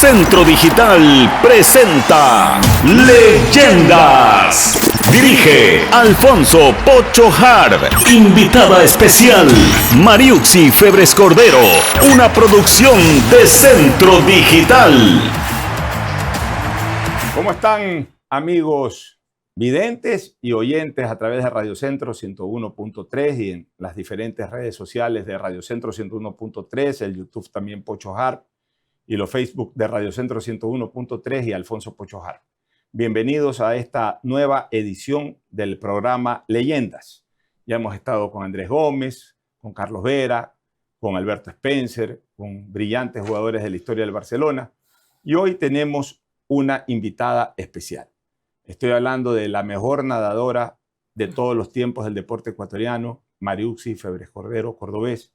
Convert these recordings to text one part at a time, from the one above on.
Centro Digital presenta Leyendas. Dirige Alfonso Pocho Harb. Invitada especial Mariuxi Febres Cordero. Una producción de Centro Digital. ¿Cómo están, amigos videntes y oyentes a través de Radio Centro 101.3 y en las diferentes redes sociales de Radio Centro 101.3, el YouTube también Pocho Harb y los Facebook de Radio Centro 101.3 y Alfonso Pocho Harb? Bienvenidos a esta nueva edición del programa Leyendas. Ya hemos estado con Andrés Gómez, con Carlos Vera, con Alberto Spencer, con brillantes jugadores de la historia del Barcelona, y hoy tenemos una invitada especial. Estoy hablando de la mejor nadadora de todos los tiempos del deporte ecuatoriano, Mariuxi Febres Cordero, cordobés,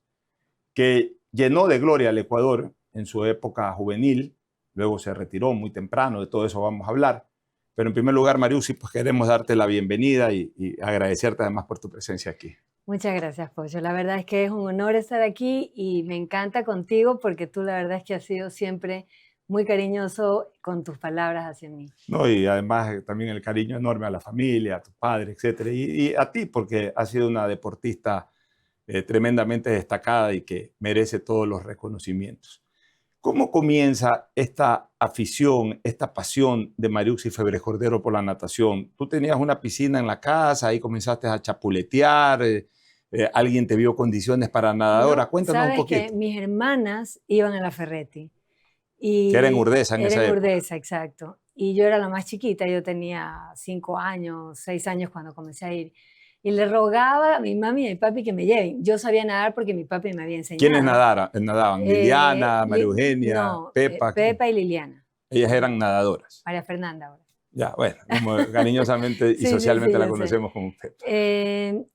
que llenó de gloria al Ecuador en su época juvenil, luego se retiró muy temprano, de todo eso vamos a hablar. Pero en primer lugar, Mariuxi, pues queremos darte la bienvenida y agradecerte además por tu presencia aquí. Muchas gracias, Pocho. La verdad es que es un honor estar aquí y me encanta contigo porque tú la verdad es que has sido siempre muy cariñoso con tus palabras hacia mí. No, y además también el cariño enorme a la familia, a tu padre, etcétera, y a ti, porque has sido una deportista tremendamente destacada y que merece todos los reconocimientos. ¿Cómo comienza esta afición, esta pasión de Mariuxi Febres Cordero por la natación? Tú tenías una piscina en la casa, ahí comenzaste a chapuletear, alguien te vio condiciones para nadadora. No, Cuéntanos un poquito. Sabes que mis hermanas iban a la Ferretti. Y que era en Urdesa en esa época. Era en Urdesa, exacto. Y yo era la más chiquita, yo tenía 5 años, 6 años cuando comencé a ir. Y le rogaba a mi mami y a mi papi que me lleven. Yo sabía nadar porque mi papi me había enseñado. ¿Quiénes nadaban? Liliana, María Eugenia, no, Pepa. Pepa y Liliana. Ellas eran nadadoras. María Fernanda ahora. Ya, bueno, como cariñosamente y socialmente la conocemos como Pepa.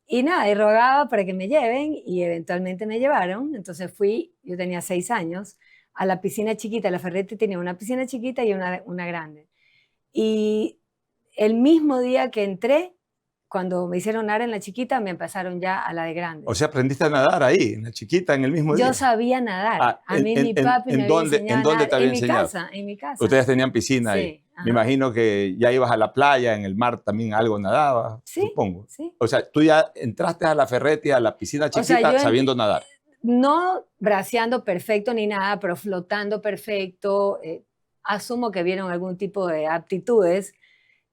Y nada, y rogaba para que me lleven y eventualmente me llevaron. Entonces fui, yo tenía 6 años, a la piscina chiquita. La Ferretti tenía una piscina chiquita y una grande. Y el mismo día que entré, cuando me hicieron nadar en la chiquita, me pasaron ya a la de grande. O sea, aprendiste a nadar ahí, en la chiquita, en el mismo día. Yo sabía nadar. A mí mi papi me había enseñado. ¿En dónde te había enseñado? En mi casa. Ustedes tenían piscina ahí. Sí, ajá. Me imagino que ya ibas a la playa, en el mar también algo nadabas, sí, supongo. Sí. O sea, tú ya entraste a la Ferretti, a la piscina chiquita, sabiendo nadar. No braceando perfecto ni nada, pero flotando perfecto. Asumo que vieron algún tipo de aptitudes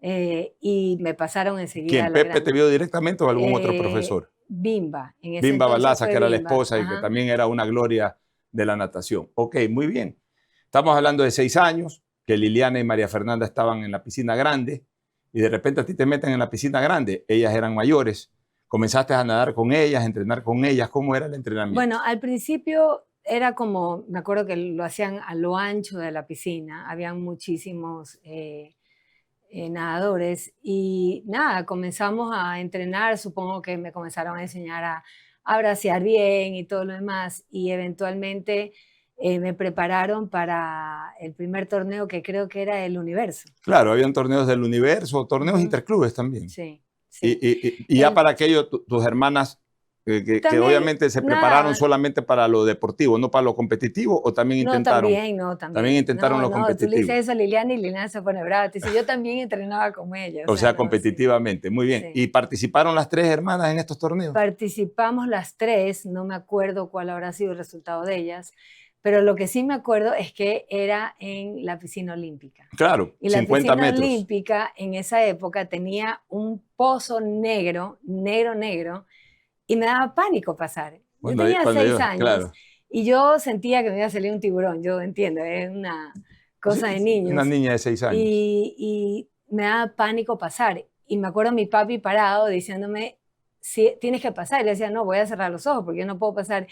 y me pasaron enseguida. ¿Quién? A la ¿Pepe grande. te vio directamente o algún otro profesor? Bimba. Bimba Balaza, que era la esposa. Ajá. Y que también era una gloria de la natación. Ok, muy bien. Estamos hablando de 6 años, que Liliana y María Fernanda estaban en la piscina grande y de repente a ti te meten en la piscina grande. Ellas eran mayores. Comenzaste a nadar con ellas, a entrenar con ellas. ¿Cómo era el entrenamiento? Bueno, al principio era como, me acuerdo que lo hacían a lo ancho de la piscina. Habían muchísimos nadadores y nada, comenzamos a entrenar. Supongo que me comenzaron a enseñar a bracear bien y todo lo demás, y eventualmente me prepararon para el primer torneo, que creo que era el Universo. Claro, habían torneos del Universo, torneos interclubes también. Sí. Sí. Y ya para aquello, tus hermanas, que obviamente se prepararon solamente para lo deportivo, no para lo competitivo, o también intentaron. También intentaron lo competitivo. Tú le dices eso a Liliana y Liliana se pone brava. Te dice, yo también entrenaba con ella. O sea, competitivamente. Sí. Muy bien. Sí. ¿Y participaron las 3 hermanas en estos torneos? Participamos las 3, no me acuerdo cuál habrá sido el resultado de ellas. Pero lo que sí me acuerdo es que era en la piscina olímpica. Claro, y 50 metros. La piscina olímpica en esa época tenía un pozo negro, y me daba pánico pasar. Yo tenía 6 años, claro. Y yo sentía que me iba a salir un tiburón. Yo entiendo, es una cosa de niños. Una niña de 6 años. Y me daba pánico pasar. Y me acuerdo a mi papi parado diciéndome, sí, tienes que pasar. Y le decía, no, voy a cerrar los ojos porque yo no puedo pasar.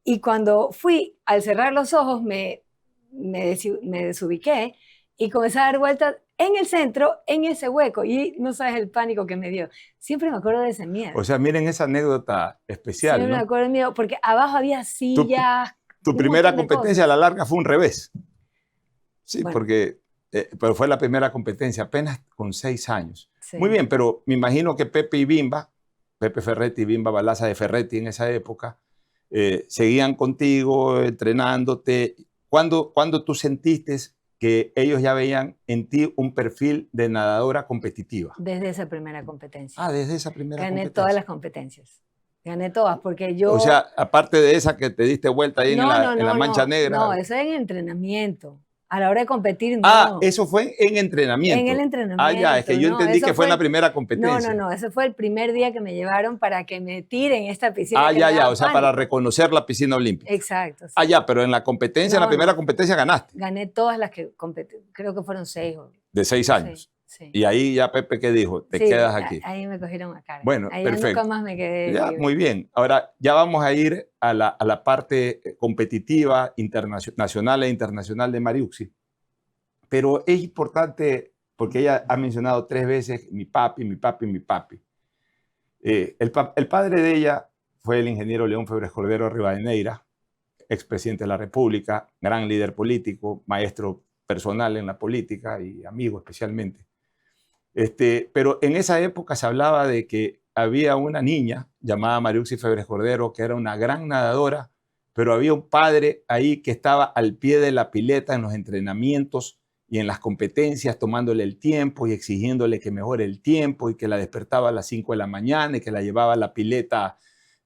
Y cuando fui, al cerrar los ojos, me desubiqué y comencé a dar vueltas en el centro, en ese hueco. Y no sabes el pánico que me dio. Siempre me acuerdo de ese miedo. O sea, miren esa anécdota especial, Siempre ¿no? me acuerdo del miedo, porque abajo había sillas. Tu primera competencia a la larga fue un revés. Sí, bueno. Porque pero fue la primera competencia, apenas con 6 años. Sí. Muy bien, pero me imagino que Pepe y Bimba, Pepe Ferretti y Bimba Balaza de Ferretti en esa época, seguían contigo, entrenándote. ¿Cuándo tú sentiste que ellos ya veían en ti un perfil de nadadora competitiva. Desde esa primera competencia. Ah, desde esa primera Gané competencia. todas las competencias. Gané todas, porque yo... O sea, aparte de esa que te diste vuelta ahí en la mancha negra. No, eso es en entrenamiento. A la hora de competir, no. Ah, eso fue en entrenamiento. En el entrenamiento. Ah, ya, es que yo entendí que fue en la primera competencia. No, ese fue el primer día que me llevaron para que me tiren esta piscina. Ah, ya, o sea, para reconocer la piscina olímpica. Exacto. Sí. Ah, ya, pero en la competencia, en la primera competencia ganaste. Gané todas las que competí, creo que fueron 6. De 6 años. Sí. Y ahí ya Pepe, ¿qué dijo? Te quedas aquí. Ahí me cogieron a cargo. Bueno, ahí perfecto. Nunca más me quedé ya, libre. muy bien. Ahora ya vamos a ir a la parte competitiva, nacional e internacional de Mariuxi. Pero es importante, porque ella ha mencionado 3 veces mi papi, mi papi, mi papi. El padre de ella fue el ingeniero León Febres Cordero Rivadeneira, expresidente de la República, gran líder político, maestro personal en la política y amigo especialmente. Pero en esa época se hablaba de que había una niña llamada Mariuxi Febres Cordero, que era una gran nadadora, pero había un padre ahí que estaba al pie de la pileta en los entrenamientos y en las competencias, tomándole el tiempo y exigiéndole que mejore el tiempo y que la despertaba a las 5 de la mañana y que la llevaba a la pileta,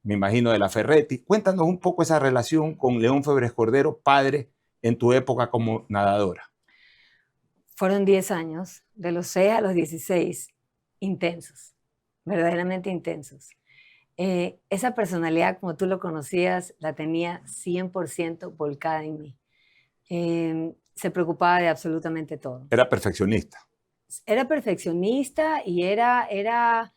me imagino, de la Ferretti. Cuéntanos un poco esa relación con León Febres Cordero, padre, en tu época como nadadora. Fueron 10 años, de los 6 a los 16, intensos, verdaderamente intensos. Esa personalidad, como tú lo conocías, la tenía 100% volcada en mí. Se preocupaba de absolutamente todo. Era perfeccionista. Era perfeccionista y era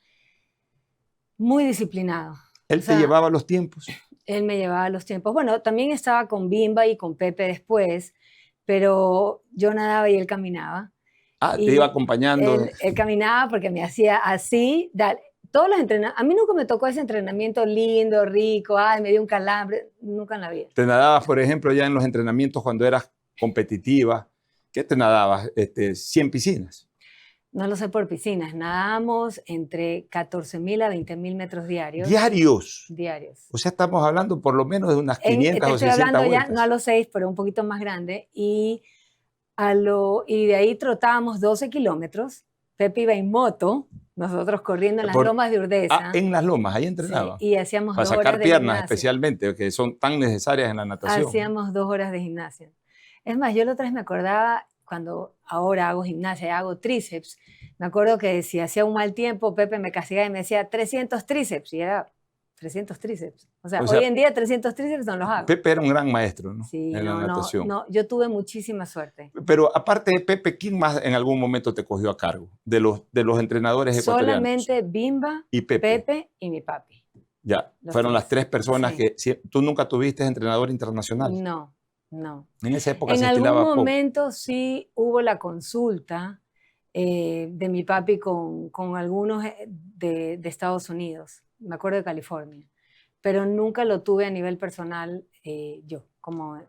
muy disciplinado. ¿Él te llevaba los tiempos? Él me llevaba los tiempos. Bueno, también estaba con Bimba y con Pepe después, pero yo nadaba y él caminaba. Ah, te iba acompañando. Él caminaba porque me hacía así, todos los entrenamientos. A mí nunca me tocó ese entrenamiento lindo, rico, me dio un calambre, nunca en la vida. ¿Te nadabas, por ejemplo, ya en los entrenamientos cuando eras competitiva? ¿Qué te nadabas? ¿100 piscinas? No lo sé por piscinas, nadábamos entre 14.000 a 20.000 metros diarios. ¿Diarios? Diarios. O sea, estamos hablando por lo menos de unas 500 o 600 vueltas. Estoy hablando vueltas. ya, no a los 6, pero un poquito más grande. Y de ahí trotábamos 12 kilómetros. Pepe iba en moto, nosotros corriendo en las lomas de Urdesa. Ah, en las lomas, ahí entrenaba. Sí, y hacíamos 2 horas de gimnasia. Para sacar piernas especialmente, que son tan necesarias en la natación. Hacíamos 2 horas de gimnasia. Es más, yo la otra vez me acordaba, cuando ahora hago gimnasia, hago tríceps, me acuerdo que si hacía un mal tiempo, Pepe me castigaba y me decía 300 tríceps, y era 300 tríceps. O sea, hoy en día 300 tríceps no los hago. Pepe era un gran maestro, ¿no? Sí, en la natación. No, yo tuve muchísima suerte. Pero aparte de Pepe, ¿quién más en algún momento te cogió a cargo de los entrenadores ecuatorianos? Solamente Bimba, y Pepe y mi papi. Ya, fueron las 3 personas que... ¿Tú nunca tuviste entrenador internacional? No. En esa época se estilaba poco. En algún momento sí hubo la consulta de mi papi con algunos de Estados Unidos, me acuerdo de California, pero nunca lo tuve a nivel personal yo, como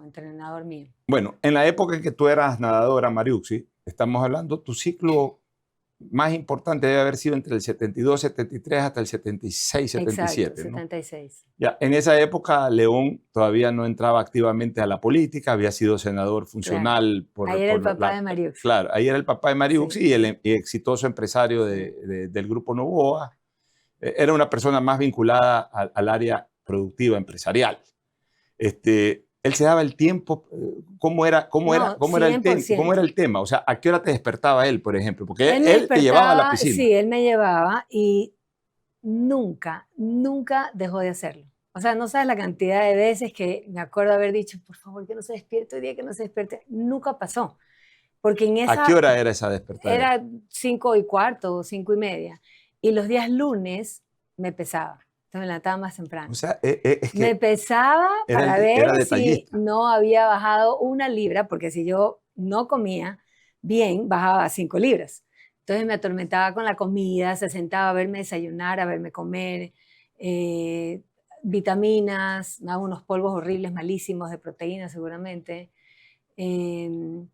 entrenador mío. Bueno, en la época en que tú eras nadadora, Mariuxi, estamos hablando, tu ciclo más importante debe haber sido entre el 72, 73 hasta el 76, 77. Exacto, 76. ¿No? Ya, en esa época León todavía no entraba activamente a la política, había sido senador funcional. Claro. Ahí era el papá de Mariuxi. Claro, ahí era el papá de Mariuxi, sí. y el exitoso empresario del Grupo Novoa. Era una persona más vinculada al área productiva, empresarial. Él se daba el tiempo, ¿cómo era el tema? O sea, ¿a qué hora te despertaba él, por ejemplo? Porque él te llevaba a la piscina. Sí, él me llevaba y nunca dejó de hacerlo. O sea, no sabes la cantidad de veces que me acuerdo haber dicho, por favor, que no se despierte hoy día, que no se despierte. Nunca pasó. Porque ¿A qué hora era esa despertada? Era 5:15 o 5:30. Y los días lunes me pesaba. Entonces me levantaba más temprano. O sea, es que me pesaba para ver si no había bajado 1 libra, porque si yo no comía bien, bajaba 5 libras. Entonces me atormentaba con la comida, se sentaba a verme desayunar, a verme comer, vitaminas, me daba unos polvos horribles, malísimos, de proteína seguramente.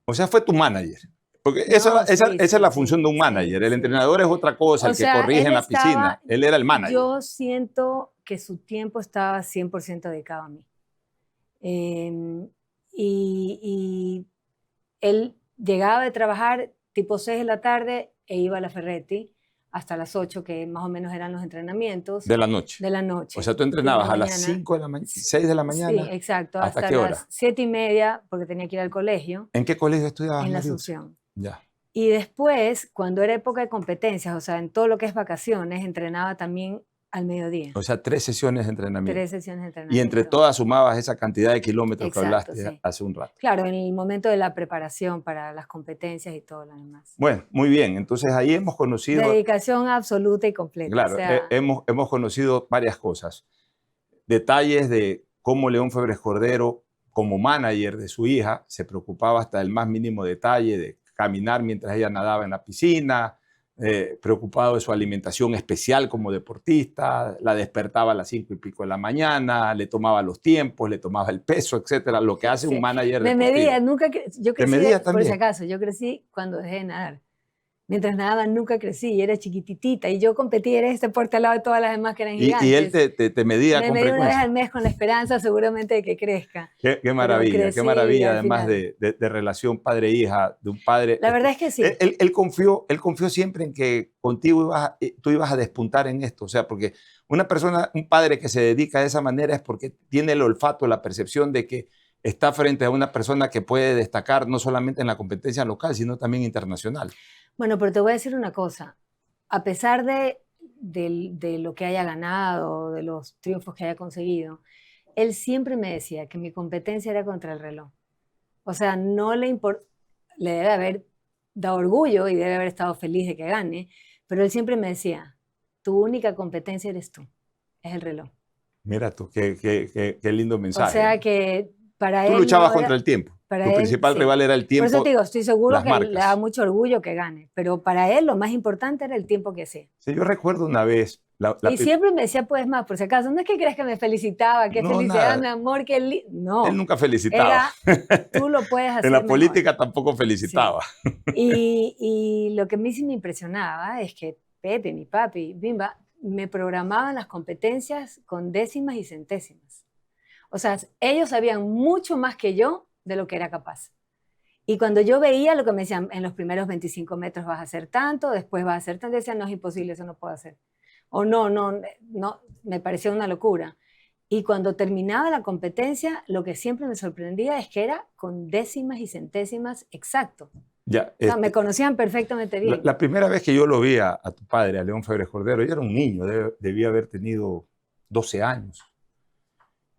O sea, fue tu manager. Porque esa es la función de un manager. El entrenador es otra cosa, el que corrige en la piscina. Él era el manager. Yo siento que su tiempo estaba 100% dedicado a mí. Y él llegaba de trabajar tipo 6 de la tarde e iba a la Ferretti hasta las 8, que más o menos eran los entrenamientos. De la noche. De la noche. O sea, tú entrenabas a las 5 de la mañana, 6 de la mañana. Sí, exacto. ¿Hasta hasta qué hora? las 7:30, porque tenía que ir al colegio. ¿En qué colegio estudiabas, En la Mariuxi? Asunción. Ya. Y después, cuando era época de competencias, o sea, en todo lo que es vacaciones, entrenaba también al mediodía. O sea, 3 sesiones de entrenamiento. 3 sesiones de Y entrenamiento. entre todas sumabas esa cantidad de kilómetros que Exacto, hablaste sí. hace un rato. Claro, en el momento de la preparación para las competencias y todo lo demás. Bueno, muy bien. Entonces ahí hemos conocido... Dedicación absoluta y completa. Claro, o sea, hemos conocido varias cosas. Detalles de cómo León Febres Cordero, como manager de su hija, se preocupaba hasta el más mínimo detalle de caminar mientras ella nadaba en la piscina, preocupado de su alimentación especial como deportista, la despertaba a las 5 y pico de la mañana, le tomaba los tiempos, le tomaba el peso, etcétera, lo que hace sí. un manager me deportivo. medía, yo crecí, medía por también? si acaso, yo crecí cuando dejé de nadar. Mientras nadaba nunca crecí, y era chiquititita, y yo competía en este deporte al lado de todas las demás que eran gigantes. Y él te medía con Me medía una vez frecuencia. al mes con la esperanza seguramente de que crezca. Qué maravilla, crecí qué maravilla, al además final. de relación padre-hija, de un padre. La verdad es que sí. Él confió siempre en que contigo tú ibas a despuntar en esto. O sea, porque una persona, un padre que se dedica de esa manera es porque tiene el olfato, la percepción de que está frente a una persona que puede destacar no solamente en la competencia local, sino también internacional. Bueno, pero te voy a decir una cosa. A pesar de lo que haya ganado, de los triunfos que haya conseguido, él siempre me decía que mi competencia era contra el reloj. O sea, no le importa, le debe haber dado orgullo y debe haber estado feliz de que gane, pero él siempre me decía, tu única competencia eres tú, es el reloj. Mira tú, qué lindo mensaje. O sea que para él... Tú luchabas contra el tiempo. Tu principal rival era el tiempo. Por eso te digo, estoy seguro que marcas. le da mucho orgullo que gane, pero para él lo más importante era el tiempo que hacía. Sí, yo recuerdo una vez... Y siempre me decía, pues más, por si acaso, no es que creas que me felicitaba, que felicidad, nada. mi amor, que no. Él nunca felicitaba. Tú lo puedes hacer en la mejor. política tampoco felicitaba. Sí. Y lo que a mí sí me impresionaba es que Pepe, mi papi, Bimba, me programaban las competencias con décimas y centésimas. O sea, ellos sabían mucho más que yo de lo que era capaz. Y cuando yo veía lo que me decían, en los primeros 25 metros vas a hacer tanto, después vas a hacer tanto, decían, no, es imposible, eso no puedo hacer. O no, me parecía una locura. Y cuando terminaba la competencia, lo que siempre me sorprendía es que era con décimas y centésimas exacto. Ya, o sea, me conocían perfectamente bien. La primera vez que yo lo vi a tu padre, a León Febres Cordero, yo era un niño, debía haber tenido 12 años.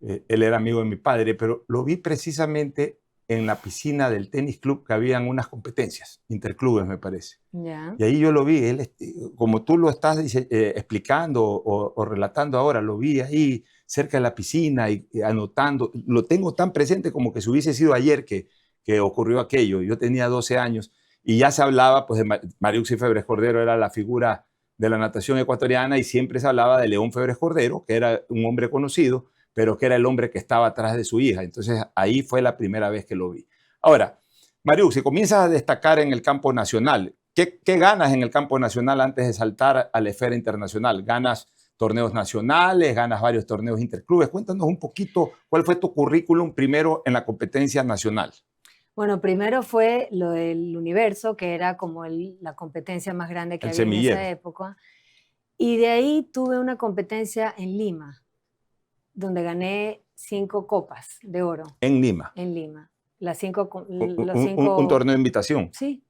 Él era amigo de mi padre, pero lo vi precisamente en la piscina del tenis club, que habían unas competencias, interclubes me parece. Ya. Y ahí yo lo vi, él, como tú lo estás explicando o relatando ahora, lo vi ahí cerca de la piscina y anotando. Lo tengo tan presente como que si hubiese sido ayer que ocurrió aquello. Yo tenía 12 años y ya se hablaba, pues, de Mariuxi Febres Cordero era la figura de la natación ecuatoriana y siempre se hablaba de León Febres Cordero, que era un hombre conocido, pero que era el hombre que estaba atrás de su hija. Entonces ahí fue la primera vez que lo vi. Ahora, Mariuxi, comienzas a destacar en el campo nacional. ¿Qué ganas en el campo nacional antes de saltar a la esfera internacional? ¿Ganas torneos nacionales? ¿Ganas varios torneos interclubes? Cuéntanos un poquito cuál fue tu currículum primero en la competencia nacional. Bueno, primero fue lo del Universo, que era como la competencia más grande que había en esa época. Y de ahí tuve una competencia en Lima, donde gané 5 copas de oro. ¿En Lima? En Lima. Un torneo de invitación. Sí,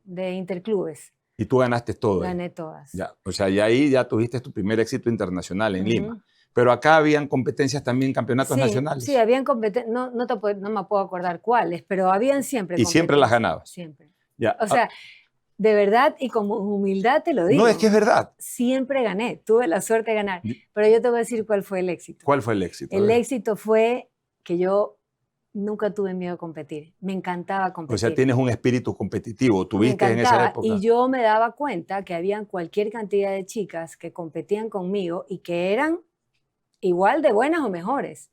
de interclubes. ¿Y tú ganaste todo? Gané todas. Ya, o sea, y ahí ya tuviste tu primer éxito internacional en Lima. Pero acá habían competencias también, campeonatos nacionales. Sí, habían competencias, no me puedo acordar cuáles, pero habían siempre competencias. ¿Y siempre las ganabas? Siempre. Ya. O sea, de verdad y con humildad te lo digo. No, es que es verdad. Siempre gané, tuve la suerte de ganar. Pero yo te voy a decir cuál fue el éxito. ¿Cuál fue el éxito? El éxito fue que yo nunca tuve miedo a competir. Me encantaba competir. O sea, tienes un espíritu competitivo, tuviste en esa época. Y yo me daba cuenta que habían cualquier cantidad de chicas que competían conmigo y que eran igual de buenas o mejores,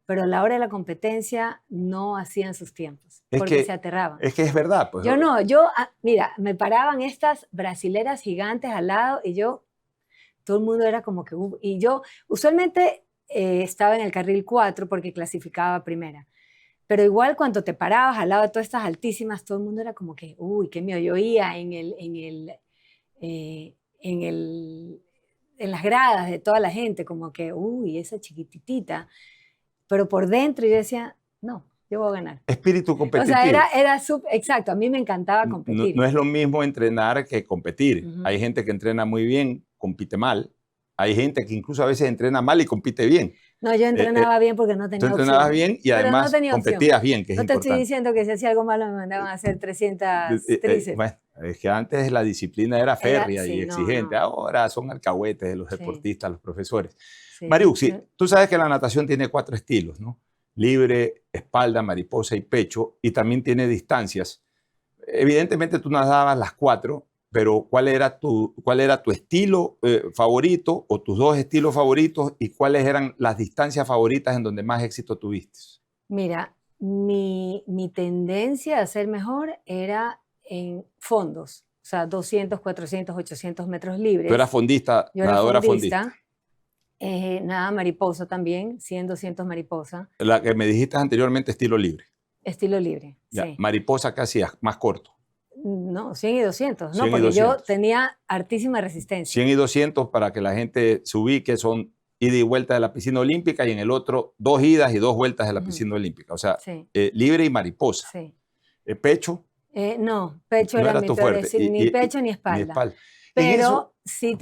pero a la hora de la competencia no hacían sus tiempos, porque se aterraban. Es que es verdad. Pues, mira, me paraban estas brasileras gigantes al lado y todo el mundo era como que, y yo usualmente estaba en el carril 4 porque clasificaba primera, Pero igual cuando te parabas al lado de todas estas altísimas, todo el mundo era como que, uy, qué miedo. Yo oía eh, en el, en las gradas de toda la gente, como que, uy, esa chiquititita. Pero por dentro yo decía, no, yo voy a ganar. Espíritu O competitivo. sea, exacto, a mí me encantaba competir. No es lo mismo entrenar que competir. Ujú. Hay gente que entrena muy bien, compite mal. Hay gente que incluso a veces entrena mal y compite bien. No, yo entrenaba bien porque no Tú tenía entrenabas opción. bien y Pero además no tenía opción. competías bien, que es No te estoy importante. diciendo que si hacía algo malo me mandaban a hacer 300 tríceps. Bueno, es que antes la disciplina era férrea y sí, no, exigente. no. Ahora son alcahuetes de los Sí. deportistas, los profesores. Sí. Mariuxi, tú sabes que la natación tiene 4 estilos, ¿no? Libre, espalda, mariposa y pecho, y también tiene distancias. Evidentemente tú nadabas las 4, pero ¿cuál era tu estilo favorito o tus 2 estilos favoritos y cuáles eran las distancias favoritas en donde más éxito tuviste? Mira, mi tendencia a ser mejor era en fondos, o sea, 200, 400, 800 metros libres. Tú eras fondista, Yo era nadadora fondista. fondista. Nada mariposa también, 100, 200 mariposa. La que me dijiste anteriormente, estilo libre. Estilo libre, Ya. sí. Mariposa, ¿qué hacías? Más corto. No, 100 y 200, 100 no, y porque 200. yo tenía hartísima resistencia. 100 y 200 para que la gente se ubique, son ida y vuelta de la piscina olímpica y en el otro 2 idas y 2 vueltas de la piscina olímpica. O sea, Sí. libre y mariposa. Sí. Pecho. No, pecho No era eras mi tú peor, fuerte. ni pecho ni espalda. Ni espalda. Pero sí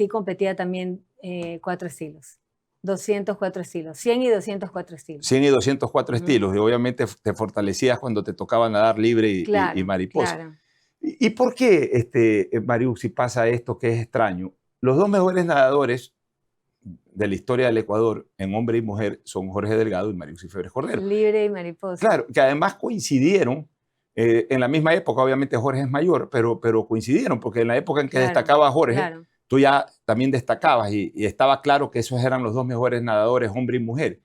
competía también 4 estilos. 204 estilos. 100 y 204 estilos. 100 y 204 estilos. Y obviamente te fortalecías cuando te tocaba nadar libre y mariposa. Claro. ¿Y por qué, Mariuxi, pasa esto que es extraño? Los 2 mejores nadadores de la historia del Ecuador en hombre y mujer son Jorge Delgado y Mariuxi Febres Cordero. Libre y mariposa. Claro, que además coincidieron en la misma época. Obviamente Jorge es mayor, pero coincidieron porque en la época en que destacaba Jorge, tú ya también destacabas y estaba claro que esos eran los 2 mejores nadadores, hombre y mujer.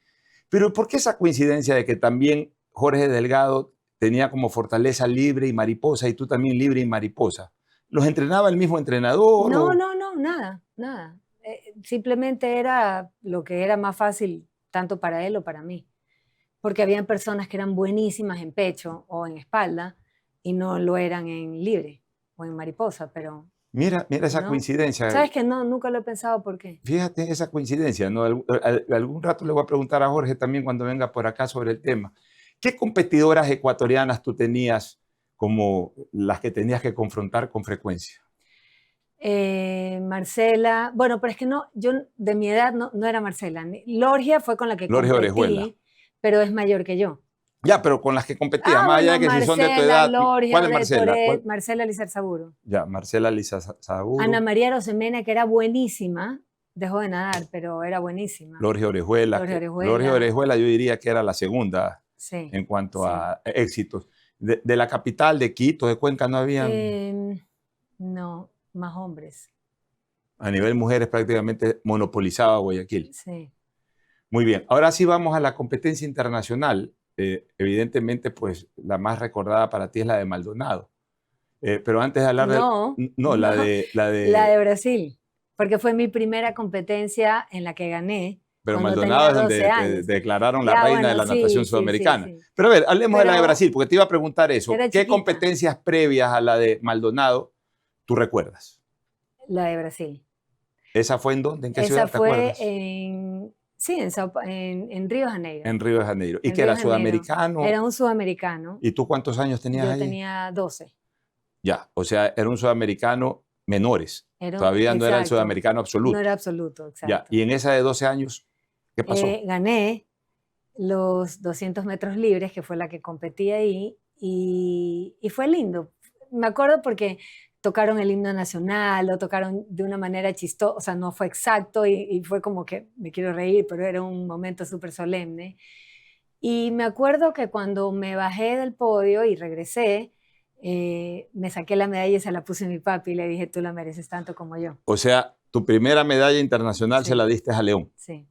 Pero ¿por qué esa coincidencia de que también Jorge Delgado tenía como fortaleza libre y mariposa y tú también libre y mariposa? ¿Los entrenaba el mismo entrenador? No, nada. Simplemente era lo que era más fácil tanto para él o para mí. Porque habían personas que eran buenísimas en pecho o en espalda y no lo eran en libre o en mariposa, pero... Mira esa coincidencia. ¿Sabes que no? Nunca lo he pensado por qué. Fíjate esa coincidencia, ¿no? Algún rato le voy a preguntar a Jorge también cuando venga por acá sobre el tema. ¿Qué competidoras ecuatorianas tú tenías como las que tenías que confrontar con frecuencia? Marcela, bueno, pero es que no, yo de mi edad no era Marcela. Lorgia fue con la que Lorgia competí, Orejuela. pero es mayor que yo. Ya, pero con las que competías, más allá de que Marcela, si son de tu edad. Lorgia, ¿Cuál es Marcela? Marcela Lizarzaburu. Ya, Marcela Lizarzaburu. Ana María Rosemena, que era buenísima, dejó de nadar, pero era buenísima. Lorgia Orejuela. Lorgia Orejuela yo diría que era la segunda en cuanto a éxitos. De la capital, de Quito, de Cuenca, no había... No, más hombres. A nivel mujeres prácticamente monopolizaba Guayaquil. Sí. Muy bien. Ahora sí vamos a la competencia internacional. Evidentemente, pues la más recordada para ti es la de Maldonado. Pero antes de hablar la de Brasil, porque fue mi primera competencia en la que gané. Pero Maldonado es donde te declararon la reina de la natación sudamericana. Sí. Pero a ver, hablemos de la de Brasil, porque te iba a preguntar eso. ¿Qué chiquita. competencias previas a la de Maldonado tú recuerdas? La de Brasil. ¿Esa fue en dónde? ¿En qué ciudad te acuerdas? En Río de Janeiro. En Río de Janeiro. ¿Y qué era, sudamericano? Era un sudamericano. ¿Y tú cuántos años tenías ahí? Yo tenía 12. Ya, o sea, era un sudamericano menores. Todavía no era el sudamericano absoluto. No era absoluto, exacto. Ya, y en esa de 12 años, ¿qué pasó? Gané los 200 metros libres, que fue la que competí ahí, y fue lindo. Me acuerdo porque tocaron el himno nacional, lo tocaron de una manera chistosa, o sea, no fue exacto y fue como que me quiero reír, pero era un momento súper solemne. Y me acuerdo que cuando me bajé del podio y regresé, me saqué la medalla y se la puse a mi papi y le dije, tú la mereces tanto como yo. O sea, tu primera medalla internacional se la diste a León. Sí.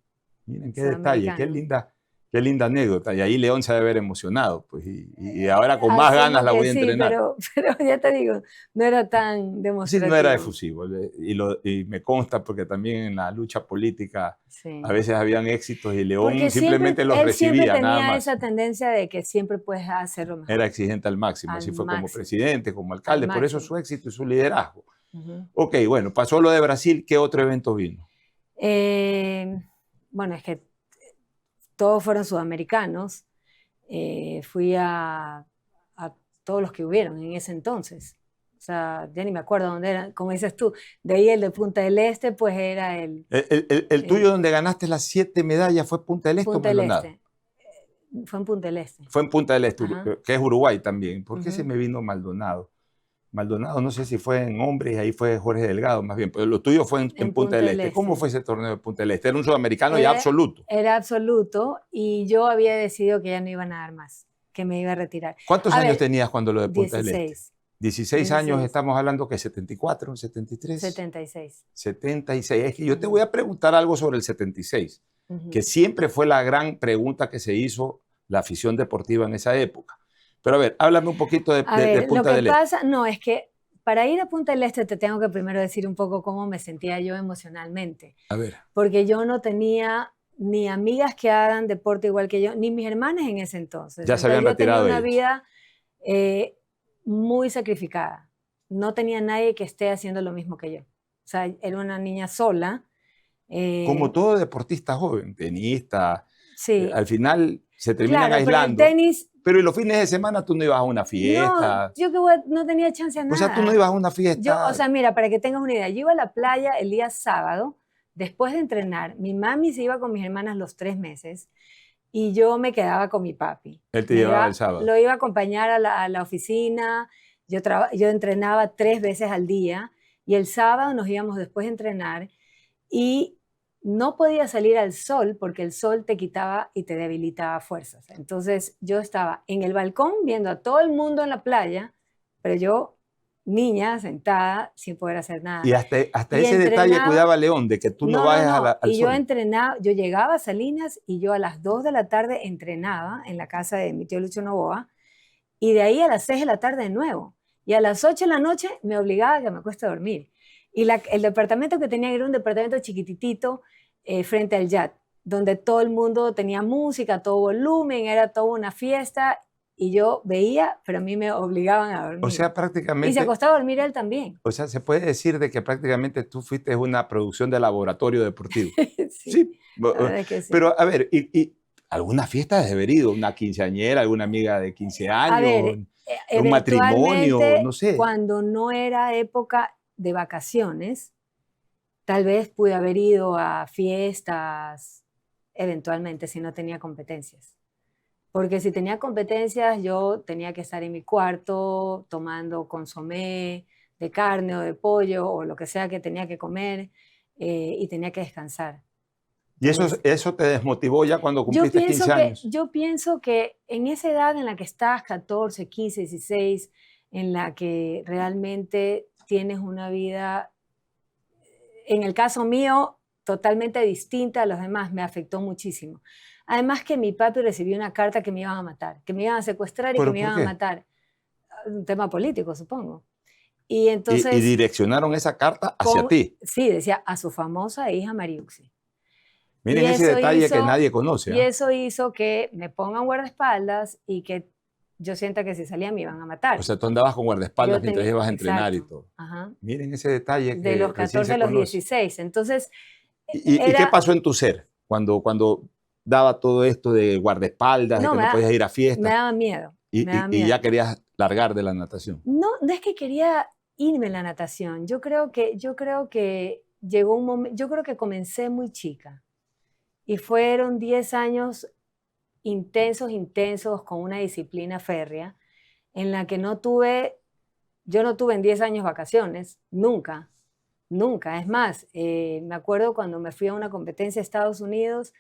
Miren qué detalle, qué linda Qué linda anécdota. Y ahí León se debe haber emocionado. Pues, y ahora con más Asumo ganas la que voy a sí, entrenar. pero ya te digo, no era tan Sí, demostrativo. no era efusivo. Y me consta porque también en la lucha política Sí. a veces habían éxitos y León Porque simplemente los él siempre recibía, nada tenía más. esa tendencia de que siempre puedes hacerlo mejor. Era exigente al máximo. Al Así fue como máximo. presidente, como Al alcalde. Por eso máximo. su éxito y su liderazgo. Ujú. Ok, bueno, pasó lo de Brasil. ¿Qué otro evento vino? Bueno, es que todos fueron sudamericanos. Fui a todos los que hubieron en ese entonces. O sea, ya ni me acuerdo dónde eran. Como dices tú, de ahí el de Punta del Este, pues era El tuyo donde ganaste las 7 medallas fue Punta del Este o Punta del Maldonado. Este. Fue en Punta del Este. Fue en Punta del Este, Ajá. que es Uruguay también. ¿Por qué se Ujú. me vino Maldonado? Maldonado, no sé si fue en hombres, ahí fue Jorge Delgado más bien, pero lo tuyo fue en Punta Punta del del Este. ¿Cómo Este. fue ese torneo de Punta del Este? Era un sudamericano ya Era, absoluto. era absoluto y yo había decidido que ya no iba a nadar más, que me iba a retirar. ¿Cuántos A años ver, tenías cuando lo de Punta del Este? 16, 16 años, 16, estamos hablando que 74, 73, 76. 76. Es que yo te Ujú. voy a preguntar algo sobre el 76, Ujú. que siempre fue la gran pregunta que se hizo la afición deportiva en esa época. Pero a ver, háblame un poquito de, A de ver, lo Punta que del Este. pasa, no, es que para ir a Punta del Este te tengo que primero decir un poco cómo me sentía yo emocionalmente, A ver, porque yo no tenía ni amigas que hagan deporte igual que yo, ni mis hermanas en ese entonces. ya se Entonces habían yo tenía retirado una ellos. vida eh, muy sacrificada. No tenía nadie que esté haciendo lo mismo que yo. O sea, era una niña sola. Como todo deportista joven, tenista, Sí, al final se terminan claro, pero el aislando. tenis, Pero en los fines de semana tú no ibas a una no, fiesta. yo que no tenía chance a O sea, tú no nada. ibas a una Yo, o fiesta. sea, mira, para que tengas una idea, yo iba a la playa el día sábado, después de entrenar, mi mami se iba con mis hermanas los 3 meses y yo me quedaba con mi papi. Él te llevaba el Lo sábado. iba a acompañar a la oficina, yo entrenaba 3 veces al día y el sábado nos íbamos después de entrenar y no podía salir al sol porque el sol te quitaba y te debilitaba fuerzas. Entonces yo estaba en el balcón viendo a todo el mundo en la playa, pero yo, niña, sentada, sin poder hacer nada. Y hasta Y ese detalle entrenaba, cuidaba León, de que tú no no, no, vayas no, al y yo sol. entrenaba, yo llegaba a Salinas y yo a las 2 de la tarde entrenaba en la casa de mi tío Lucho Novoa y de ahí a las 6 de la tarde de nuevo. Y a las 8 de la noche me obligaba a que me acueste a dormir. Y el departamento que tenía era un departamento chiquititito frente al yacht, donde todo el mundo tenía música, a todo volumen, era toda una fiesta. Y yo veía, pero a mí me obligaban a dormir. O sea, Y se prácticamente, acostaba a dormir él también. o sea, se puede decir de que prácticamente tú fuiste una producción de laboratorio deportivo. Sí, Sí. la verdad es que sí. Pero a ver, y alguna fiesta has debido, una quinceañera, alguna amiga de 15 A ver, años, un matrimonio, eventualmente, no sé. cuando no era época de vacaciones, tal vez pude haber ido a fiestas, eventualmente, si no tenía competencias. Porque si tenía competencias, yo tenía que estar en mi cuarto tomando consomé de carne o de pollo o lo que sea que tenía que comer y tenía que descansar. Y Entonces, eso te desmotivó ya cuando cumpliste 15 años. yo pienso que en esa edad en la que estás, 14, 15, 16, en la que realmente tienes una vida, en el caso mío, totalmente distinta a los demás, me afectó muchísimo. Además que mi papi recibió una carta que me iban a matar, que me iban a secuestrar y que ¿Pero me por iban a qué? matar. Un tema político, supongo. Y Y entonces, direccionaron esa carta hacia ti. sí, decía a su famosa hija Mariuxi. Y Miren ese detalle que nadie conoce. y eso hizo que me pongan guardaespaldas y que yo sienta que si salía me iban a matar. O sea, tú andabas con guardaespaldas Yo mientras tenía, ibas a entrenar y exacto, todo. ajá, Miren ese detalle de que los recién 14 a se los conoce. 16. Entonces, ¿Y qué era, pasó en tu ser cuando daba todo esto de guardaespaldas, de no, que no podías ir a me fiestas daba miedo, me daba y ya miedo. querías largar de la natación? No, no es que quería irme a la natación, yo creo que llegó un momento, yo creo que comencé muy chica y fueron 10 años intensos, intensos, con una disciplina férrea, en la que yo no tuve en 10 años vacaciones, nunca, nunca. Es más, me acuerdo cuando me fui a una competencia a Estados Unidos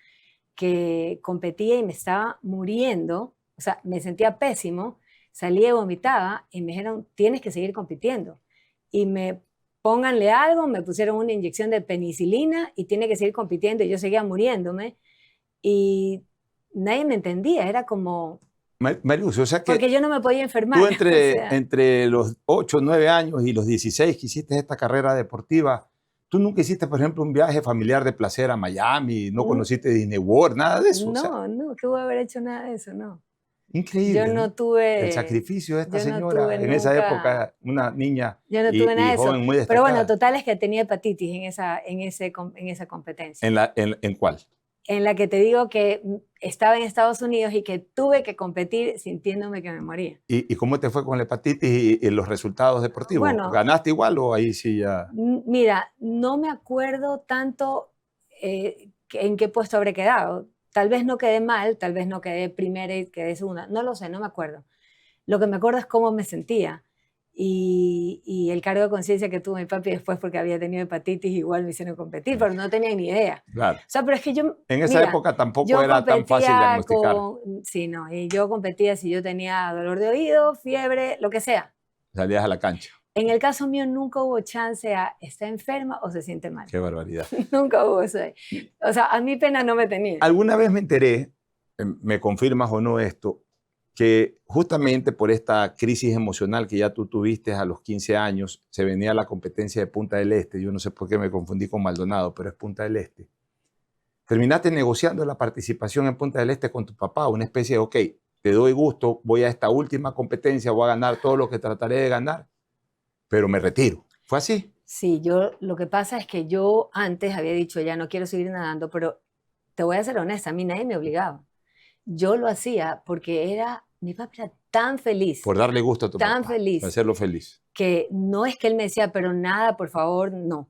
que competía y me estaba muriendo, o sea, me sentía pésimo, salía y vomitaba y me dijeron, tienes que seguir compitiendo. Y pónganle algo, me pusieron una inyección de penicilina y tiene que seguir compitiendo y yo seguía muriéndome. Y nadie me entendía, era como, Mariuxi, o sea que porque yo no me podía enfermar. tú o sea, entre los 8, 9 años y los 16 que hiciste esta carrera deportiva, tú nunca hiciste, por ejemplo, un viaje familiar de placer a Miami, no conociste Disney World, nada de eso. O sea, no, que voy a haber hecho nada de eso, no. Yo increíble, no ¿no? El tuve, sacrificio de esta yo no tuve señora en esa nunca, época, una niña yo no tuve nada y de eso. joven muy Pero bueno, destacada. total es que tenía hepatitis en esa competencia. ¿En cuál? En la que te digo que estaba en Estados Unidos y que tuve que competir sintiéndome que me moría. ¿Y cómo te fue con la hepatitis y los resultados deportivos? Bueno, ¿Ganaste igual o ahí sí ya? mira, no me acuerdo tanto en qué puesto habré quedado. Tal vez no quedé mal, tal vez no quedé primera y quedé segunda. No lo sé, no me acuerdo. Lo que me acuerdo es cómo me sentía. Y el cargo de conciencia que tuvo mi papi después porque había tenido hepatitis, igual me hicieron competir, pero no tenía ni idea. Claro. O sea, pero es que yo, En esa mira, época tampoco yo era tan fácil competía diagnosticar. sí, no, y yo competía si yo tenía dolor de oído, fiebre, lo que sea. Salías a la cancha. En el caso mío nunca hubo chance a está enferma o se siente mal. Qué barbaridad. Nunca hubo eso. O sea, a mí pena no me tenía. Alguna vez me enteré, me confirmas o no esto, que justamente por esta crisis emocional que ya tú tuviste a los 15 años, se venía la competencia de Punta del Este. Yo no sé por qué me confundí con Maldonado, pero es Punta del Este. Terminaste negociando la participación en Punta del Este con tu papá, una especie de, ok, te doy gusto, voy a esta última competencia, voy a ganar todo lo que trataré de ganar, pero me retiro. ¿Fue así? Sí, lo que pasa es que yo antes había dicho, ya no quiero seguir nadando, pero te voy a ser honesta, a mí nadie me obligaba. Yo lo hacía porque mi papá era tan feliz, Por darle gusto a tu tan papá, feliz, para hacerlo feliz. que no es que él me decía, pero nada, por favor, no.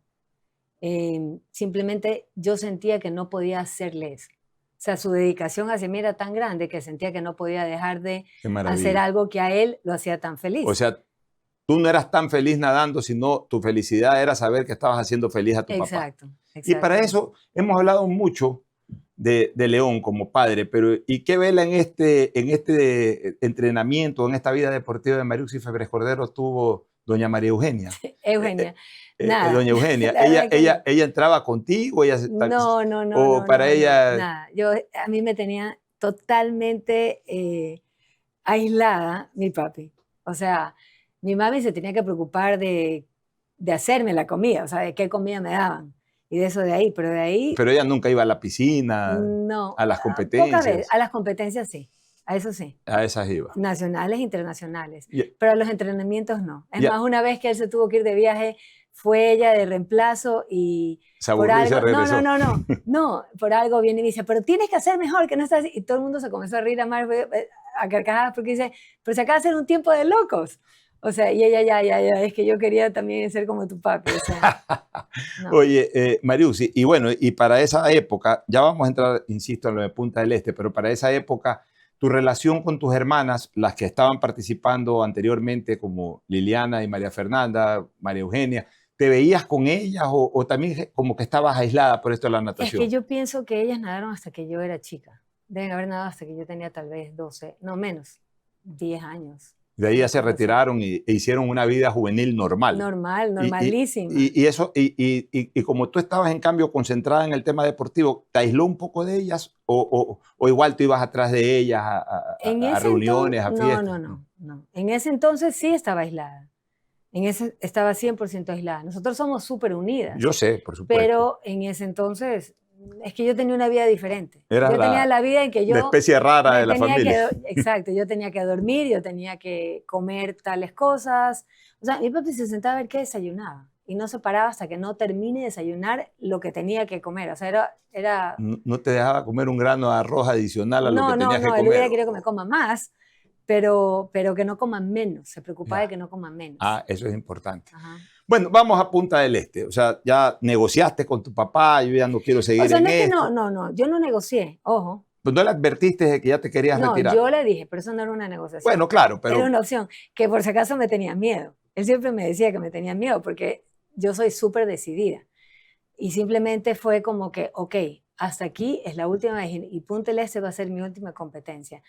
Simplemente yo sentía que no podía hacerle eso. O sea, su dedicación hacia mí era tan grande que sentía que no podía dejar de Qué maravilla. hacer algo que a él lo hacía tan feliz. O sea, tú no eras tan feliz nadando, sino tu felicidad era saber que estabas haciendo feliz a tu papá. Exacto. Y para eso hemos hablado mucho de León como padre, pero ¿y qué vela en este entrenamiento, en esta vida deportiva de Mariuxi Febres Cordero tuvo doña María Eugenia? Eugenia. Nada. Doña Eugenia, ella entraba contigo, no, o para ella nada. A mí me tenía totalmente aislada mi papi. O sea, mi mami se tenía que preocupar de hacerme la comida, o sea, de qué comida me daban. Y de eso de ahí, pero de ahí... Pero ella nunca iba a la piscina, no, a las competencias. Pocas veces, a las competencias sí, a eso sí. A esas iba. Nacionales, internacionales. Yeah. Pero a los entrenamientos no. Es más, una vez que él se tuvo que ir de viaje, fue ella de reemplazo y se aburrió por algo, y se regresó. No, por algo viene y dice, pero tienes que hacer mejor, que no estás... Y todo el mundo se comenzó a reír a carcajadas porque dice, pero se acaba de hacer un tiempo de locos. O sea, y ella ya, es que yo quería también ser como tu papi. O sea, no. Oye, Mariuxi, y bueno, y para esa época, ya vamos a entrar, insisto, en lo de Punta del Este, pero para esa época, tu relación con tus hermanas, las que estaban participando anteriormente, como Liliana y María Fernanda, María Eugenia, ¿te veías con ellas o también como que estabas aislada por esto de la natación? Es que yo pienso que ellas nadaron hasta que yo era chica. Deben haber nadado hasta que yo tenía tal vez 12, no menos, 10 años. De ahí ya se retiraron e hicieron una vida juvenil normal. Normalísima. Y como tú estabas en cambio concentrada en el tema deportivo, ¿te aisló un poco de ellas o igual tú ibas atrás de ellas a reuniones, a fiestas? No. En ese entonces sí estaba aislada. Estaba 100% aislada. Nosotros somos súper unidas. Yo sé, por supuesto. Pero en ese entonces es que yo tenía una vida diferente. Era yo tenía la vida en que yo... La especie rara de la familia. Exacto, yo tenía que dormir, yo tenía que comer tales cosas. O sea, mi papi se sentaba a ver qué desayunaba y no se paraba hasta que no termine de desayunar lo que tenía que comer. O sea, era... No te dejaba comer un grano de arroz adicional a lo que tenías que comer. No, él hubiera querido que me coma más, pero que no coman menos. Se preocupaba de que no coman menos. Ah, eso es importante. Ajá. Bueno, vamos a Punta del Este. O sea, ya negociaste con tu papá, yo ya no quiero seguir en esto. No, yo no negocié, ojo. Pues no le advertiste de que ya te querías retirar. No, yo le dije, pero eso no era una negociación. Bueno, claro, pero... Era una opción, que por si acaso me tenía miedo. Él siempre me decía que me tenía miedo porque yo soy súper decidida. Y simplemente fue como que, ok, hasta aquí es la última vez y Punta del Este va a ser mi última competencia.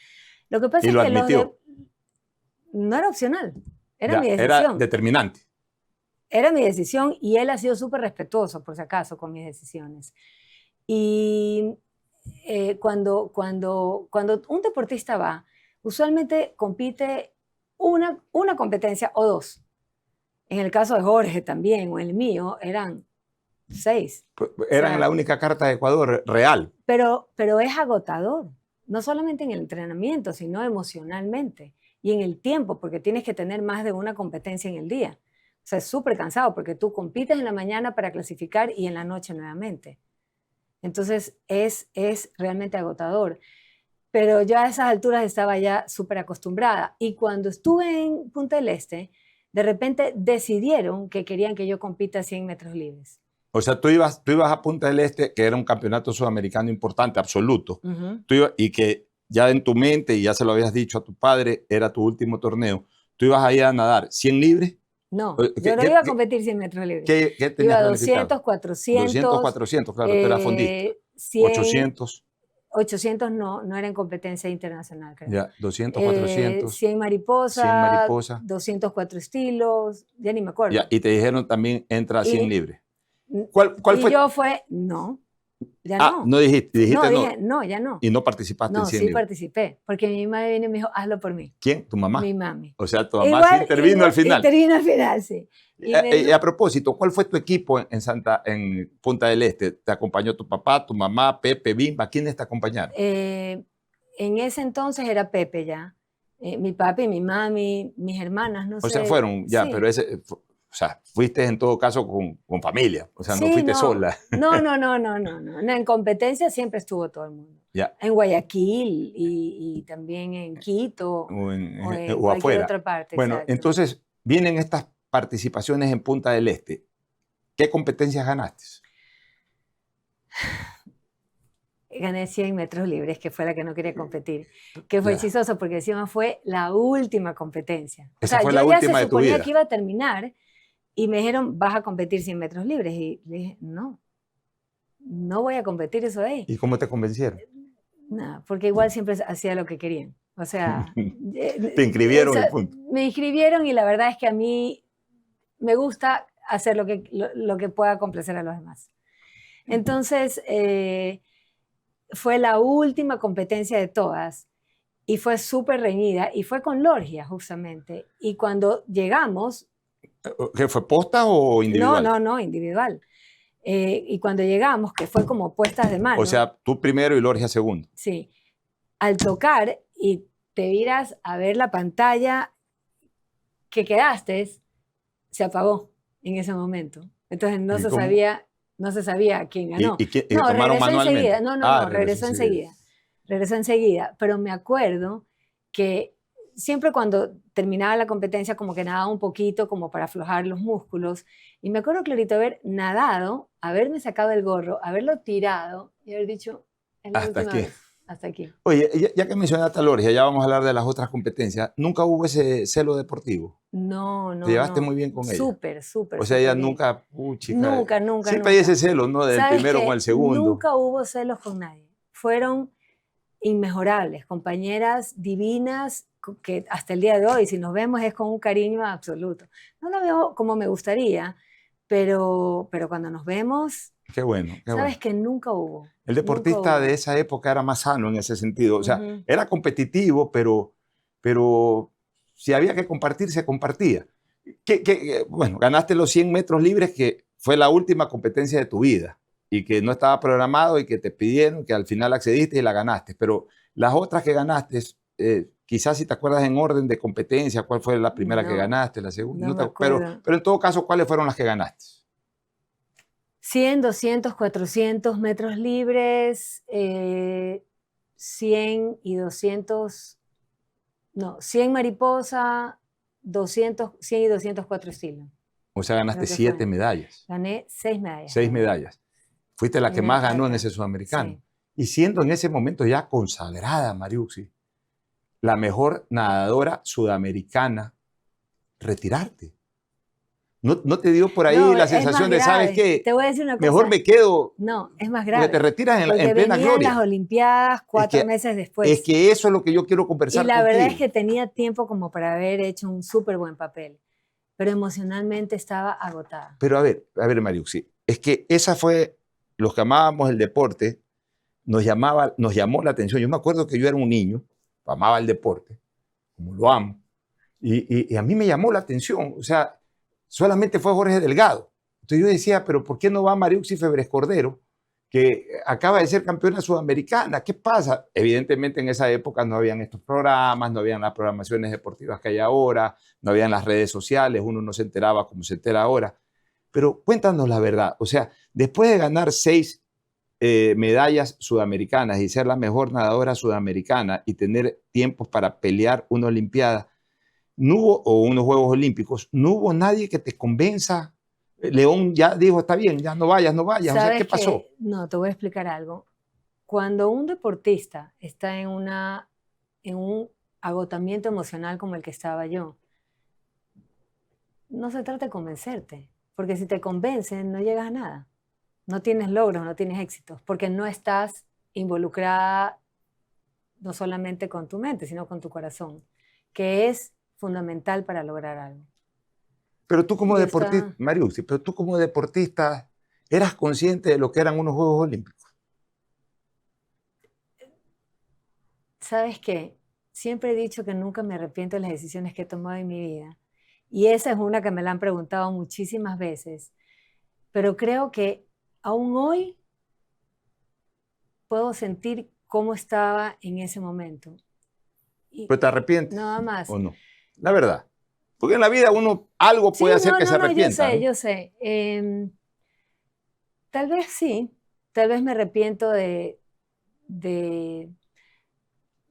Lo que pasa es que no era opcional, era mi decisión. Era determinante. Era mi decisión y él ha sido súper respetuoso, por si acaso, con mis decisiones. Y cuando un deportista va, usualmente compite una competencia o dos. En el caso de Jorge también, o el mío, eran 6. Eran O sea, la única carta de Ecuador real. pero es agotador, no solamente en el entrenamiento, sino emocionalmente y en el tiempo, porque tienes que tener más de una competencia en el día. O sea, es súper cansado porque tú compites en la mañana para clasificar y en la noche nuevamente. Entonces es realmente agotador. Pero yo a esas alturas estaba ya súper acostumbrada. Y cuando estuve en Punta del Este, de repente decidieron que querían que yo compita 100 metros libres. O sea, tú ibas a Punta del Este, que era un campeonato sudamericano importante, absoluto. Y que ya en tu mente, y ya se lo habías dicho a tu padre, era tu último torneo. Tú ibas ahí a nadar 100 libres. No, yo no iba a competir 100 metros libres. ¿Qué tenías iba planificado? 200, 400. 200, 400, claro, tú eras fondista. 100, 800. 800 no era en competencia internacional, creo. Ya, 200, 400. 100 mariposa, 100 mariposa. 204 estilos, ya ni me acuerdo. Ya, y te dijeron también entra a 100 libres. ¿Cuál fue? Y yo fue, no, ya no. No dijiste no. No, dije, no, ya no. Y no participaste en 100 sí libres. participé, porque mi mamá vino y me dijo, hazlo por mí. ¿Quién? ¿Tu mamá? Mi mami. O sea, tu mamá sí intervino al final. Intervino al final, sí. Y a propósito, ¿cuál fue tu equipo en Punta del Este? ¿Te acompañó tu papá, tu mamá, Pepe, Bimba? ¿Quiénes te acompañaron? En ese entonces era Pepe ya. Mi papi, mi mami, mis hermanas, no sé. O sea, fueron ya, sí. pero o sea, fuiste en todo caso con familia, o sea, no fuiste sola. No. En competencia siempre estuvo todo el mundo. Ya. En Guayaquil y también en Quito o cualquier afuera. otra parte. Bueno, exacto. entonces vienen estas participaciones en Punta del Este. ¿Qué competencias ganaste? Gané 100 metros libres, que fue la que no quería competir. Que fue chistoso porque encima fue la última competencia. Esa fue la última de tu vida. Yo ya se suponía que iba a terminar y me dijeron, vas a competir 100 metros libres. Y le dije, no voy a competir eso ahí. ¿Y cómo te convencieron? No, porque igual siempre hacía lo que querían. O sea... Te inscribieron y punto. Me inscribieron y la verdad es que a mí me gusta hacer lo que pueda complacer a los demás. Entonces, fue la última competencia de todas y fue súper reñida y fue con Lorgia justamente. Y cuando llegamos... ¿Qué fue, posta o individual? No, individual. Y cuando llegamos, que fue como puestas de mano. O sea, tú primero y Lorgia segundo. Sí. Al tocar y te miras a ver la pantalla que quedaste, se apagó en ese momento. Entonces no se sabía quién ganó. ¿Y tomaron manualmente? Regresó enseguida. Regresó enseguida. Pero me acuerdo que siempre cuando terminaba la competencia como que nadaba un poquito como para aflojar los músculos. Y me acuerdo clarito haber nadado, haberme sacado el gorro, haberlo tirado y haber dicho... ¿Hasta aquí? Hasta aquí. Oye, ya que mencionaste a Lorgia, ya vamos a hablar de las otras competencias. ¿Nunca hubo ese celo deportivo? No. ¿Te llevaste muy bien con ella? Súper. O sea, ella bien. nunca... Nunca. Siempre hay ese celo, ¿no? Del primero con el segundo. Nunca hubo celos con nadie. Fueron inmejorables, compañeras divinas que hasta el día de hoy, si nos vemos, es con un cariño absoluto. No lo veo como me gustaría, pero cuando nos vemos... Qué bueno. Sabes que nunca hubo. El deportista de esa época era más sano en ese sentido. O sea, era competitivo, pero si había que compartir, se compartía. Bueno, ganaste los 100 metros libres, que fue la última competencia de tu vida y que no estaba programado y que te pidieron, que al final accediste y la ganaste. Pero las otras que ganaste, quizás si te acuerdas en orden de competencia, ¿cuál fue la primera que ganaste, la segunda? No me acuerdo. Pero en todo caso, ¿cuáles fueron las que ganaste? 100, 200, 400 metros libres, 100 y 200, no, 100 mariposa, 200, 100 y 204 estilos. O sea, ganaste 7 medallas. Gané 6 medallas. 6 medallas. Fuiste la que más ganó en ese sudamericano. Sí. Y siendo en ese momento ya consagrada, Mariuxi, la mejor nadadora sudamericana, retirarte. ¿No te dio por ahí la sensación de, ¿sabes qué? Te voy a decir una cosa. Mejor me quedo. No, es más grave. Porque te retiras en plena gloria. Las Olimpiadas 4 meses después. Es que eso es lo que yo quiero conversar contigo. Y la contigo. verdad es que tenía tiempo como para haber hecho un súper buen papel. Pero emocionalmente estaba agotada. Pero a ver, Mariuxi, es que esa fue, los que amábamos el deporte, nos llamó la atención. Yo me acuerdo que yo era un niño, amaba el deporte, como lo amo, y a mí me llamó la atención. O sea, solamente fue Jorge Delgado. Entonces yo decía, pero ¿por qué no va Mariuxi Febres Cordero, que acaba de ser campeona sudamericana? ¿Qué pasa? Evidentemente en esa época no habían estos programas, no habían las programaciones deportivas que hay ahora, no habían las redes sociales, uno no se enteraba como se entera ahora. Pero cuéntanos la verdad, o sea, después de ganar 6 medallas sudamericanas y ser la mejor nadadora sudamericana y tener tiempos para pelear una olimpiada, no hubo, o unos Juegos Olímpicos, no hubo nadie que te convenza. León ya dijo, está bien, ya no vayas, no vayas. O sea, ¿qué pasó? No, te voy a explicar algo. Cuando un deportista está en un agotamiento emocional como el que estaba yo, no se trata de convencerte, porque si te convencen no llegas a nada. No tienes logros, no tienes éxitos, porque no estás involucrada no solamente con tu mente, sino con tu corazón, que es fundamental para lograr algo. Pero tú como deportista, Mariuxi, pero tú como deportista, ¿eras consciente de lo que eran unos Juegos Olímpicos? ¿Sabes qué? Siempre he dicho que nunca me arrepiento de las decisiones que he tomado en mi vida. Y esa es una que me la han preguntado muchísimas veces. Pero creo que aún hoy puedo sentir cómo estaba en ese momento. ¿Pero te arrepientes? Nada más. ¿O no? La verdad. Porque en la vida uno algo puede hacer que se arrepienta. Yo sé. Tal vez sí. Tal vez me arrepiento de,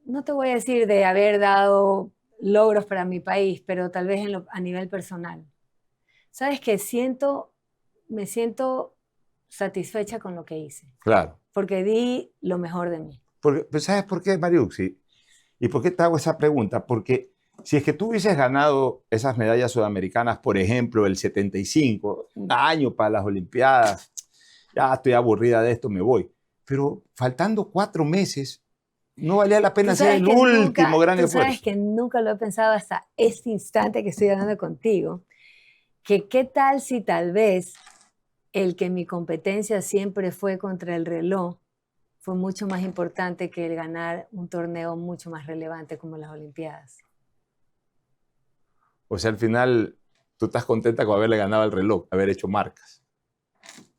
no te voy a decir de haber dado logros para mi país, pero tal vez a nivel personal. ¿Sabes qué? Me siento satisfecha con lo que hice. Claro. Porque di lo mejor de mí. Porque, pues, ¿sabes por qué, Mariuxi? ¿Y por qué te hago esa pregunta? Porque si es que tú hubieses ganado esas medallas sudamericanas, por ejemplo, el 75, un año para las Olimpiadas, ya estoy aburrida de esto, me voy. Pero faltando 4 meses, no valía la pena hacer el último gran esfuerzo. Tú sabes que nunca lo he pensado hasta este instante que estoy hablando contigo, que qué tal si tal vez el que mi competencia siempre fue contra el reloj fue mucho más importante que el ganar un torneo mucho más relevante como las Olimpiadas. O sea, al final, tú estás contenta con haberle ganado el reloj, haber hecho marcas.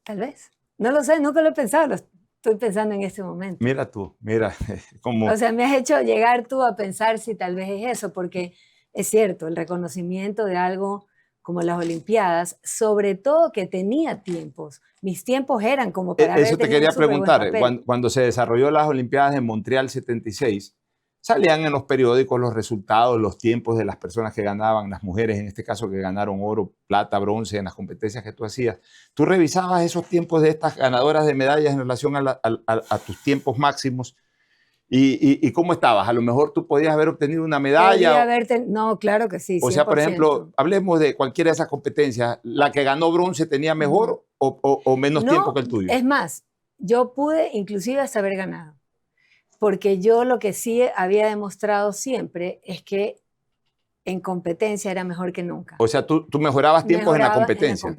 Tal vez. No lo sé, nunca lo he pensado, lo estoy pensando en este momento. Mira tú, mira cómo... O sea, me has hecho llegar tú a pensar si tal vez es eso, porque es cierto, el reconocimiento de algo como las Olimpiadas, sobre todo que tenía tiempos. Mis tiempos eran como para Eso te quería preguntar. Cuando se desarrolló las Olimpiadas en Montreal 76, salían en los periódicos los resultados, los tiempos de las personas que ganaban, las mujeres en este caso que ganaron oro, plata, bronce en las competencias que tú hacías. ¿Tú revisabas esos tiempos de estas ganadoras de medallas en relación a tus tiempos máximos? ¿Y cómo estabas? A lo mejor tú podías haber obtenido una medalla. No, claro que sí. 100%. O sea, por ejemplo, hablemos de cualquiera de esas competencias. ¿La que ganó bronce tenía mejor o menos tiempo que el tuyo? Es más, yo pude inclusive hasta haber ganado. Porque yo lo que sí había demostrado siempre es que en competencia era mejor que nunca. O sea, tú mejorabas tiempos en la competencia.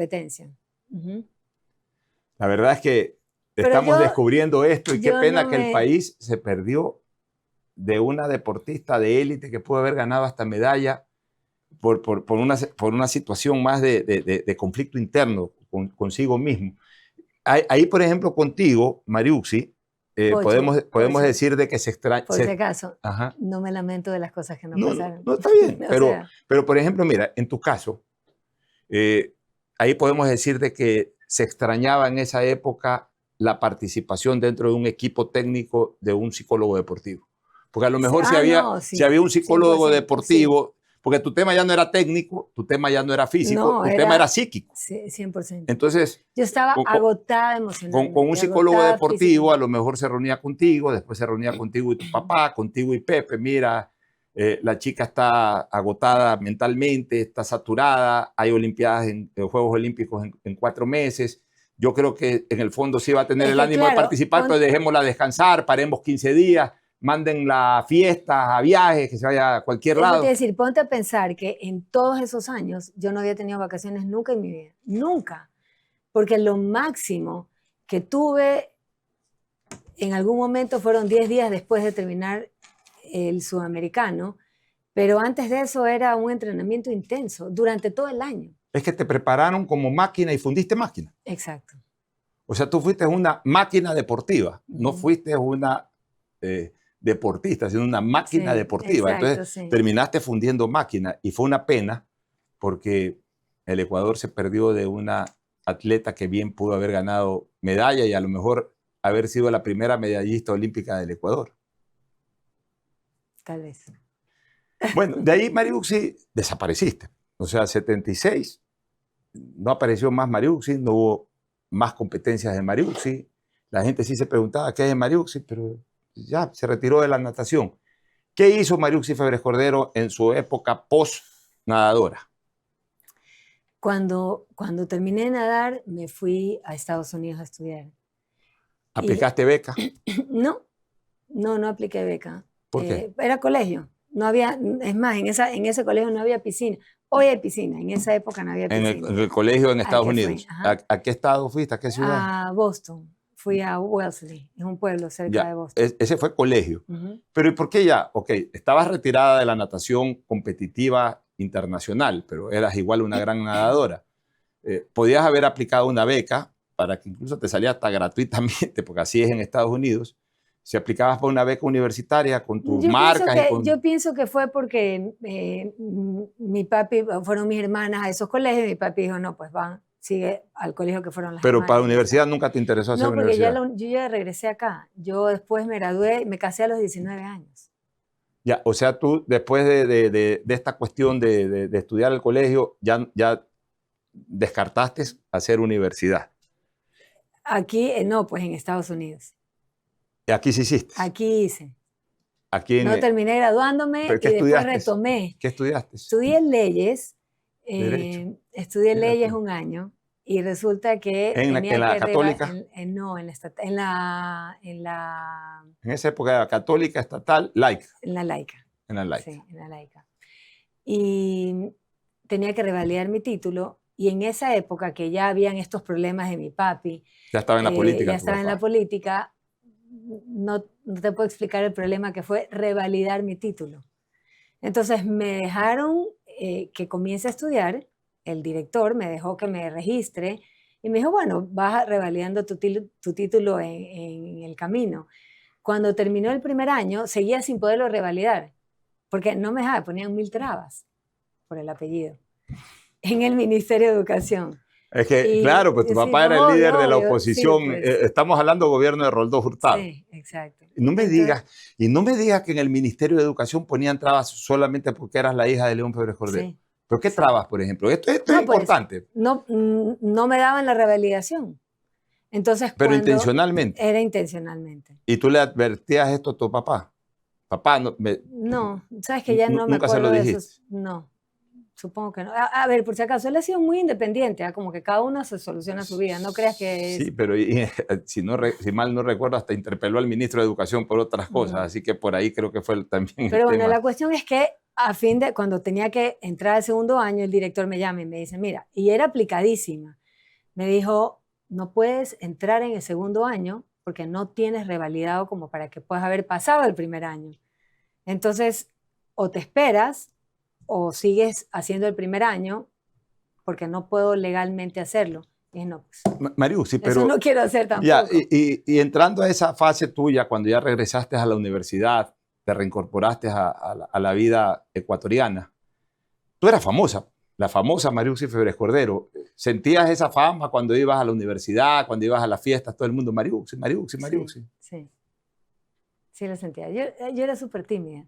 La verdad es que estamos descubriendo esto y qué pena que el país se perdió de una deportista de élite que pudo haber ganado hasta medalla por una situación más de conflicto interno consigo mismo. Ahí, por ejemplo, contigo, Mariuxi, podemos decir de que se extraña. Por si acaso, no me lamento de las cosas que no pasaron. No, está bien, pero por ejemplo, mira, en tu caso, ahí podemos decir de que se extrañaba en esa época la participación dentro de un equipo técnico de un psicólogo deportivo. Porque a lo mejor si había un psicólogo deportivo, porque tu tema ya no era técnico, tu tema ya no era físico, tu tema era psíquico. Sí, 100%. Entonces, yo estaba agotada emocionalmente. Con un psicólogo deportivo, a lo mejor se reunía contigo, después se reunía contigo y tu papá, contigo y Pepe. Mira, la chica está agotada mentalmente, está saturada, hay Olimpiadas, Juegos Olímpicos en 4 meses. Yo creo que en el fondo sí va a tener el ánimo de participar, pero dejémosla descansar, paremos 15 días, mándenla a fiestas, a viajes, que se vaya a cualquier lado. Es decir, ponte a pensar que en todos esos años yo no había tenido vacaciones nunca en mi vida, nunca. Porque lo máximo que tuve en algún momento fueron 10 días después de terminar el sudamericano, pero antes de eso era un entrenamiento intenso durante todo el año. Es que te prepararon como máquina y fundiste máquina. Exacto. O sea, tú fuiste una máquina deportiva, no fuiste una deportista, sino una máquina deportiva. Exacto, Entonces terminaste fundiendo máquina y fue una pena porque el Ecuador se perdió de una atleta que bien pudo haber ganado medalla y a lo mejor haber sido la primera medallista olímpica del Ecuador. Tal vez. Bueno, de ahí Mariuxi desapareciste. O sea, 76, no apareció más Mariuxi, no hubo más competencias de Mariuxi. La gente sí se preguntaba qué es de Mariuxi, pero ya se retiró de la natación. ¿Qué hizo Mariuxi Febres Cordero en su época post-nadadora? Cuando terminé de nadar, me fui a Estados Unidos a estudiar. ¿Aplicaste beca? No apliqué beca. ¿Por qué? Era colegio. No había, es más, en ese colegio no había piscina. Hoy hay piscina, en esa época no había piscina. En el colegio en Estados Unidos. ¿A qué estado fuiste? ¿A qué ciudad? A Boston. Fui a Wellesley, es un pueblo cerca de Boston. Ese fue colegio. Pero ¿y por qué ya? Ok, estabas retirada de la natación competitiva internacional, pero eras igual una gran nadadora. Podías haber aplicado una beca para que incluso te saliera hasta gratuitamente, porque así es en Estados Unidos. Si aplicabas por una beca universitaria con tus marcas. Yo pienso que fue porque mi papi, fueron mis hermanas a esos colegios, y mi papi dijo, no, pues sigue al colegio que fueron las Pero hermanas. para la universidad nunca te interesó hacer universidad. No, porque yo ya regresé acá. Yo después me gradué, me casé a los 19 años. Ya, o sea, tú después de esta cuestión de estudiar el colegio, ya descartaste hacer universidad. Aquí, no, pues en Estados Unidos. ¿Y aquí sí hiciste? Aquí hice. No terminé graduándome y después retomé. ¿Qué estudiaste? Estudié leyes. Derecho. Estudié leyes un año y resulta que ¿En la católica? No, en la En esa época era católica, estatal, laica. En la laica. En la laica. Sí, en la laica. Y tenía que revalidar mi título, y en esa época que ya habían estos problemas de mi papi. Ya estaba en la política. Ya estaba en la política. No te puedo explicar el problema que fue revalidar mi título. Entonces me dejaron que comience a estudiar, el director me dejó que me registre y me dijo, bueno, vas revalidando tu título en el camino. Cuando terminó el primer año, seguía sin poderlo revalidar, porque no me dejaba, ponían 1000 trabas por el apellido en el Ministerio de Educación. Es que, claro, pues tu papá era el líder de la oposición. Sí, pues. Estamos hablando del gobierno de Roldós Hurtado. Sí, exacto. Y no me digas que en el Ministerio de Educación ponían trabas solamente porque eras la hija de León Febres Cordero. Sí. ¿Pero qué trabas, por ejemplo? Esto es importante. No me daban la revalidación. Entonces, pero intencionalmente. Era intencionalmente. ¿Y tú le advertías esto a tu papá? Papá, no, sabes que ya no me acuerdo de eso. No. Supongo que no. A ver, por si acaso, él ha sido muy independiente, ¿eh? Como que cada uno se soluciona su vida, no creas que... Sí, pero si mal no recuerdo, hasta interpeló al ministro de Educación por otras cosas, así que por ahí creo que fue también Pero bueno, tema. La cuestión es que cuando tenía que entrar al segundo año, el director me llama y me dice, mira, y era aplicadísima, me dijo, no puedes entrar en el segundo año porque no tienes revalidado como para que puedas haber pasado el primer año. Entonces, o te esperas o sigues haciendo el primer año, porque no puedo legalmente hacerlo. Y no, pues, Mariuxi, pero eso no quiero hacer tampoco. Ya, y entrando a esa fase tuya, cuando ya regresaste a la universidad, te reincorporaste a la vida ecuatoriana, tú eras famosa, la famosa Mariuxi Febres Cordero. ¿Sentías esa fama cuando ibas a la universidad, cuando ibas a las fiestas, todo el mundo, Mariuxi, Mariuxi, Mariuxi? Sí lo sentía. Yo era súper tímida.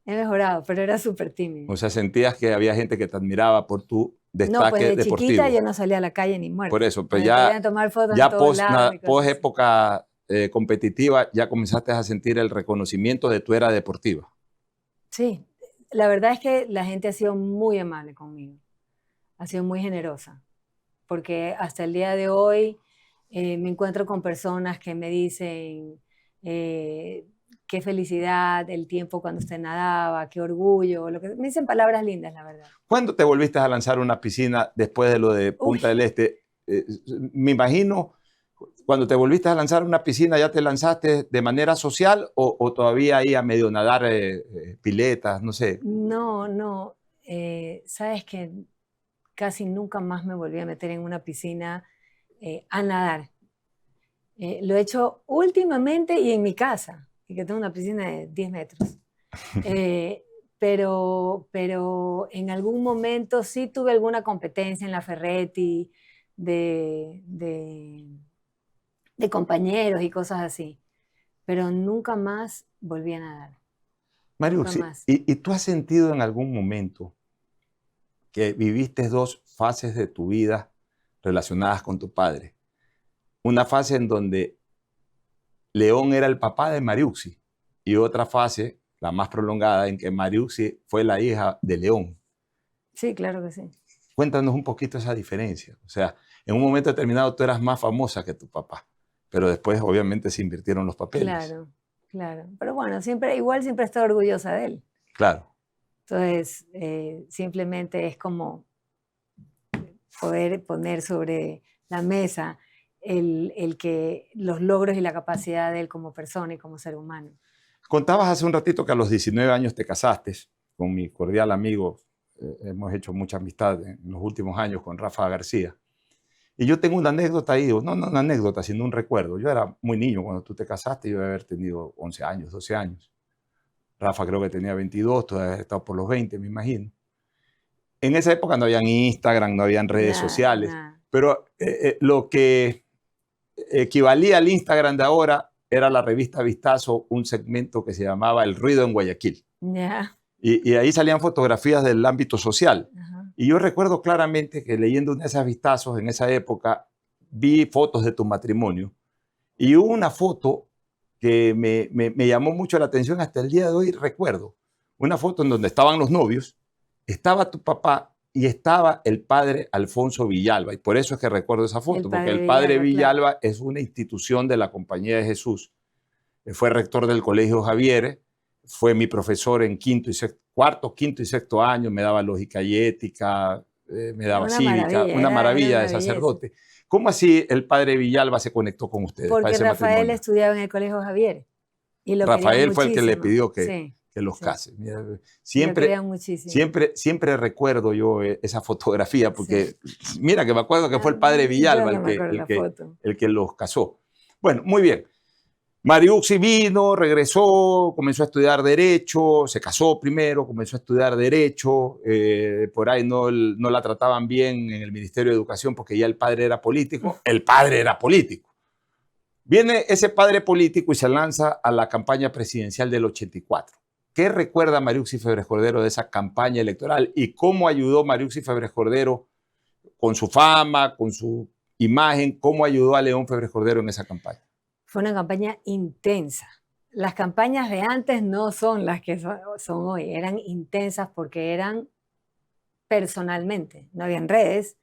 He mejorado, pero era súper tímida. O sea, sentías que había gente que te admiraba por tu destaque deportivo. No, pues de chiquita yo no salía a la calle ni muerta. Por eso, pues ya post época competitiva, ya comenzaste a sentir el reconocimiento de tu era deportiva. Sí, la verdad es que la gente ha sido muy amable conmigo. Ha sido muy generosa. Porque hasta el día de hoy me encuentro con personas que me dicen... qué felicidad, el tiempo cuando usted nadaba, qué orgullo, me dicen palabras lindas, la verdad. ¿Cuándo te volviste a lanzar una piscina después de lo de Punta del Este? Me imagino Cuando te volviste a lanzar a una piscina, ¿ya te lanzaste de manera social o todavía ahí a medio nadar piletas, no sé? No, no. Sabes que casi nunca más me volví a meter en una piscina a nadar. Lo he hecho últimamente y en mi casa, y que tengo una piscina de 10 metros. Pero en algún momento sí tuve alguna competencia en la Ferretti de compañeros y cosas así, pero nunca más volví a nadar, nunca Mariuxi, más. ¿y tú has sentido en algún momento que viviste dos fases de tu vida relacionadas con tu padre? Una fase en donde León era el papá de Mariuxi y otra fase, la más prolongada, en que Mariuxi fue la hija de León. Sí, claro que sí. Cuéntanos un poquito esa diferencia. O sea, en un momento determinado tú eras más famosa que tu papá, pero después obviamente se invirtieron los papeles. Claro, claro. Pero bueno, igual siempre he estado orgullosa de él. Claro. Entonces, simplemente es como poder poner sobre la mesa los logros y la capacidad de él como persona y como ser humano. Contabas hace un ratito que a los 19 años te casaste con mi cordial amigo. Hemos hecho mucha amistad en los últimos años con Rafa García. Y yo tengo una anécdota ahí, no una anécdota, sino un recuerdo. Yo era muy niño cuando tú te casaste, yo debe haber tenido 11 años, 12 años. Rafa creo que tenía 22, tú debes haber estado por los 20, me imagino. En esa época no habían Instagram, no habían redes sociales, pero lo que equivalía al Instagram de ahora era la revista Vistazo, un segmento que se llamaba El Ruido en Guayaquil. Y ahí salían fotografías del ámbito social. Y yo recuerdo claramente que leyendo una de esas vistazos en esa época, vi fotos de tu matrimonio. Y hubo una foto que me llamó mucho la atención hasta el día de hoy, recuerdo. Una foto en donde estaban los novios, estaba tu papá y estaba el padre Alfonso Villalba. Y por eso es que recuerdo esa foto, porque el padre Villalba claro, es una institución de la Compañía de Jesús. Fue rector del Colegio Javier, fue mi profesor en cuarto, quinto y sexto año, me daba lógica y ética, me daba cívica, una maravilla de sacerdote. ¿Cómo así el padre Villalba se conectó con ustedes? Porque Rafael estudiaba en el Colegio Javier. Y lo Rafael fue el que le pidió que, sí, que los sí. case. Mira, siempre recuerdo yo esa fotografía, porque sí, mira que me acuerdo que fue el padre Villalba el que los casó. Bueno, muy bien. Mariuxi vino, regresó, comenzó a estudiar Derecho, se casó primero, comenzó a estudiar Derecho, por ahí no la trataban bien en el Ministerio de Educación porque ya el padre era político. El padre era político. Viene ese padre político y se lanza a la campaña presidencial del 84. ¿Qué recuerda Mariuxi Febres Cordero de esa campaña electoral y cómo ayudó Mariuxi Febres Cordero con su fama, con su imagen, cómo ayudó a León Febres Cordero en esa campaña? Fue una campaña intensa. Las campañas de antes no son las que son hoy, eran intensas porque eran personalmente, no habían redes.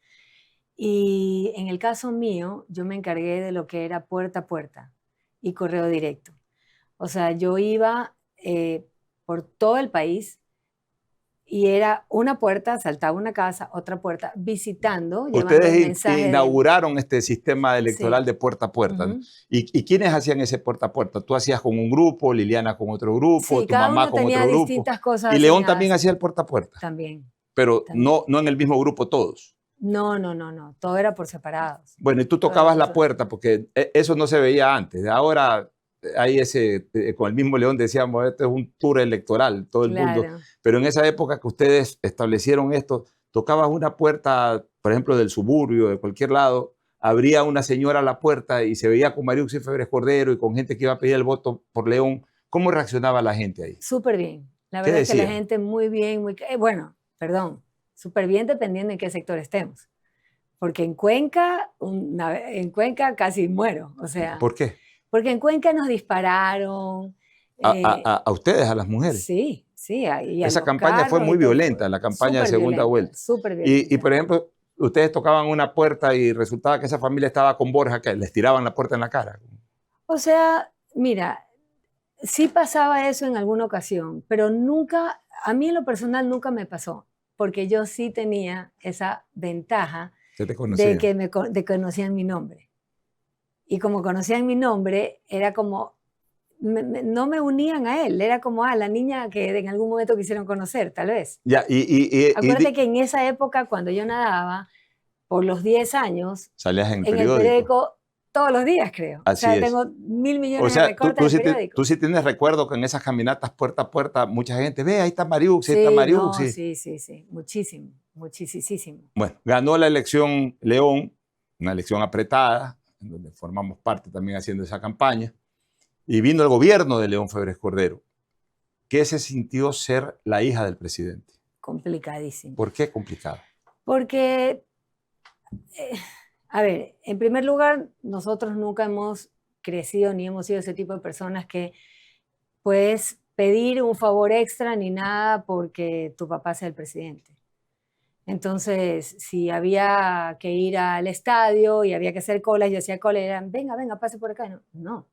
Y en el caso mío, yo me encargué de lo que era puerta a puerta y correo directo. O sea, yo iba por todo el país y era una puerta, saltaba una casa, otra puerta, visitando. Ustedes inauguraron este sistema electoral de puerta a puerta. ¿No? ¿Y quiénes hacían ese puerta a puerta? ¿Tú hacías con un grupo, Liliana con otro grupo, tu mamá con otro grupo? Cosas ¿Y León también hacía el puerta a puerta? También. Pero también. No en el mismo grupo todos. No, todo era por separados. Bueno, y tú tocabas la puerta, porque eso no se veía antes. Ahora hay con el mismo León decíamos, este es un tour electoral, todo el mundo. Pero en esa época que ustedes establecieron esto, tocabas una puerta, por ejemplo, del suburbio, de cualquier lado, abría una señora a la puerta y se veía con Mariuxi Febres Cordero y con gente que iba a pedir el voto por León. ¿Cómo reaccionaba la gente ahí? Súper bien. La verdad es que la gente muy bien, súper bien dependiendo en qué sector estemos. Porque en Cuenca casi muero. O sea, ¿por qué? Porque en Cuenca nos dispararon. ¿A ustedes, a las mujeres? Sí. Esa campaña fue muy violenta, la campaña de segunda vuelta. Súper violenta. Y, por ejemplo, ustedes tocaban una puerta y resultaba que esa familia estaba con Borja, que les tiraban la puerta en la cara. O sea, mira, sí pasaba eso en alguna ocasión, pero nunca, a mí en lo personal nunca me pasó, porque yo sí tenía esa ventaja de que conocían mi nombre. Y como conocían mi nombre, era como, no me unían a él, era como, la niña que en algún momento quisieron conocer, tal vez. Ya, Acuérdate que en esa época, cuando yo nadaba, por los 10 años, salías en en el periódico. periódico, todos los días creo. Así o sea, es. tengo 1.000 millones O sea, de recortes en periódico. tú sí tienes recuerdo que en esas caminatas puerta a puerta, mucha gente, ve, ahí está Mariuxi, ahí Sí, está no, Mariuxi. sí, muchísimo, muchísimo. Bueno, ganó la elección León, una elección apretada, en donde formamos parte también haciendo esa campaña, y vino el gobierno de León Febres Cordero. ¿Qué se sintió ser la hija del presidente? Complicadísimo. ¿Por qué complicado? Porque, a ver, en primer lugar, nosotros nunca hemos crecido ni hemos sido ese tipo de personas que puedes pedir un favor extra ni nada porque tu papá sea el presidente. Entonces, si había que ir al estadio y había que hacer colas, yo hacía cola y eran, venga, pase por acá. No,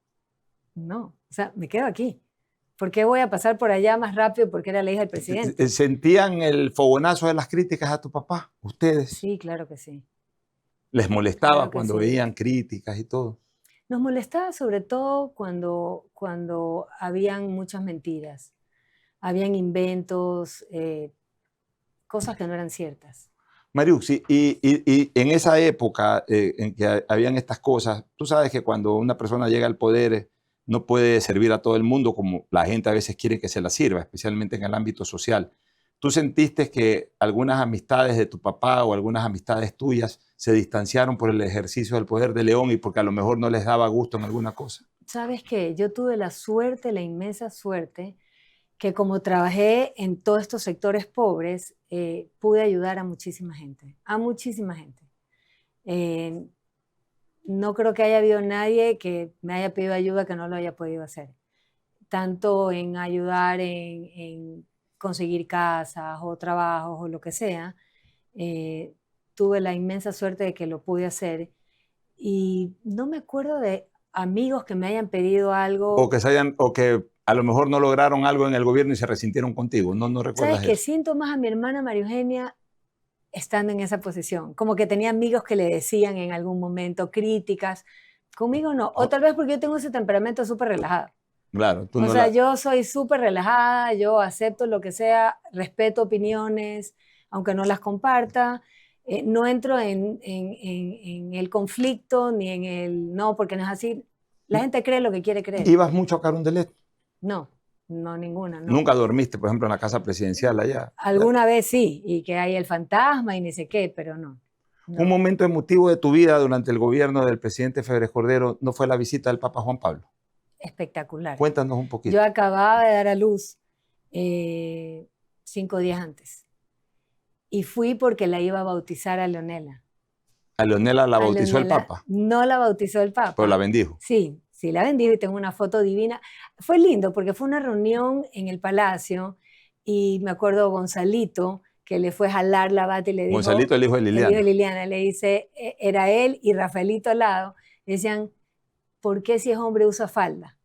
o sea, me quedo aquí. ¿Por qué voy a pasar por allá más rápido porque era la hija del presidente? ¿Sentían el fogonazo de las críticas a tu papá, ustedes? Sí, claro que sí. ¿Les molestaba Claro que cuando sí. veían críticas y todo? Nos molestaba sobre todo cuando habían muchas mentiras, habían inventos, cosas que no eran ciertas. Mariuxi, y en esa época en que habían estas cosas, tú sabes que cuando una persona llega al poder no puede servir a todo el mundo como la gente a veces quiere que se la sirva, especialmente en el ámbito social. ¿Tú sentiste que algunas amistades de tu papá o algunas amistades tuyas se distanciaron por el ejercicio del poder de León y porque a lo mejor no les daba gusto en alguna cosa? ¿Sabes qué? Yo tuve la suerte, la inmensa suerte, que como trabajé en todos estos sectores pobres, pude ayudar a muchísima gente, no creo que haya habido nadie que me haya pedido ayuda que no lo haya podido hacer, tanto en ayudar en conseguir casas o trabajos o lo que sea. Tuve la inmensa suerte de que lo pude hacer y no me acuerdo de amigos que me hayan pedido algo. O que a lo mejor no lograron algo en el gobierno y se resintieron contigo. No recuerdas ¿Sabes qué? eso. Siento más a mi hermana María Eugenia estando en esa posición. Como que tenía amigos que le decían en algún momento críticas. Conmigo no. O tal vez porque yo tengo ese temperamento súper relajado. Claro, tú O no sea, la... yo soy súper relajada, yo acepto lo que sea, respeto opiniones, aunque no las comparta. No entro en el conflicto ni en el no, porque no es así. La gente cree lo que quiere creer. ¿Ibas mucho a Carondelet? No, ninguna. No. ¿Nunca dormiste, por ejemplo, en la casa presidencial allá? Alguna vez sí, y que hay el fantasma y ni sé qué, pero no. Un momento emotivo de tu vida durante el gobierno del presidente Febres Cordero no fue la visita del Papa Juan Pablo. Espectacular. Cuéntanos un poquito. Yo acababa de dar a luz 5 días antes y fui porque la iba a bautizar a Leonela. ¿A Leonela la bautizó el Papa? No la bautizó el Papa. Pero la bendijo. Sí, la bendijo y tengo una foto divina. Fue lindo porque fue una reunión en el Palacio y me acuerdo Gonzalito que le fue a jalar la bata y le dijo... Gonzalito, el hijo de Liliana. El hijo de Liliana, le dice, era él y Rafaelito al lado. Le decían, ¿por qué si es hombre usa falda?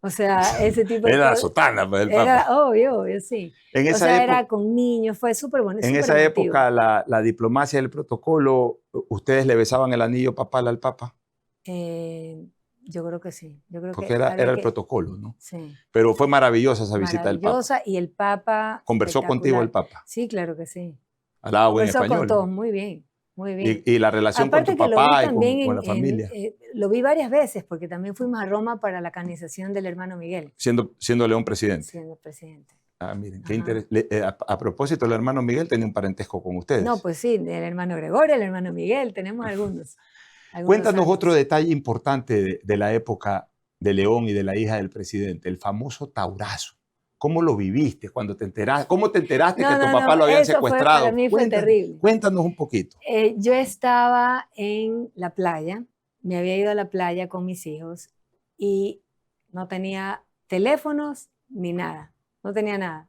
O sea, ese tipo de Era cosas. sotana pues, el Papa. Era obvio, sí. En esa o sea, época, era con niños, fue súper bonito. En esa época, la diplomacia y el protocolo, ¿ustedes le besaban el anillo papal al Papa? Yo creo que sí. Porque era el protocolo, ¿no? Sí. Pero fue maravillosa esa visita del Papa. Maravillosa, y el Papa... ¿Conversó contigo el Papa? Sí, claro que sí. Hablaba buen español. Conversó con todos, muy bien. Muy bien. Y la relación con tu papá y con la familia. Lo vi varias veces, porque también fuimos a Roma para la canonización del hermano Miguel. Siendo León presidente. Siendo presidente. Ah, miren, qué interesante. A propósito, el hermano Miguel tenía un parentesco con ustedes. No, pues sí, el hermano Gregorio, el hermano Miguel, tenemos algunos. Cuéntanos santos. otro detalle importante de la época de León y de la hija del presidente, el famoso taurazo. ¿Cómo lo viviste cuando te enteraste? ¿Cómo te enteraste que tu papá lo habían secuestrado? Para mí fue terrible. Cuéntanos un poquito. Yo estaba en la playa, me había ido a la playa con mis hijos y no tenía teléfonos ni nada, no tenía nada.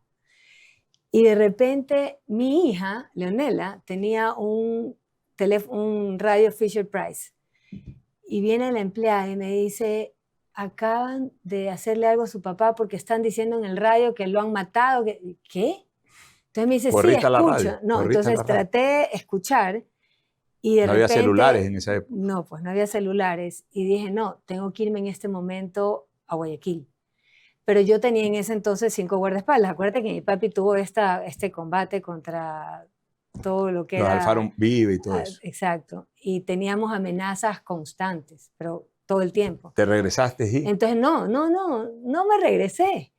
Y de repente mi hija, Leonela, tenía un radio Fisher Price y viene la empleada y me dice... acaban de hacerle algo a su papá porque están diciendo en el radio que lo han matado. ¿Qué? Entonces me dice, sí, escucha. No, entonces traté de escuchar Y de No había repente, celulares en esa época. no, pues no había celulares. Y dije, no, tengo que irme en este momento a Guayaquil. Pero yo tenía en ese entonces 5 guardaespaldas. Acuérdate que mi papi tuvo este combate contra todo lo que Los era... Alfaro vive y todo eso. Exacto. Y teníamos amenazas constantes, pero todo el tiempo. ¿Te regresaste y? Entonces, no me regresé.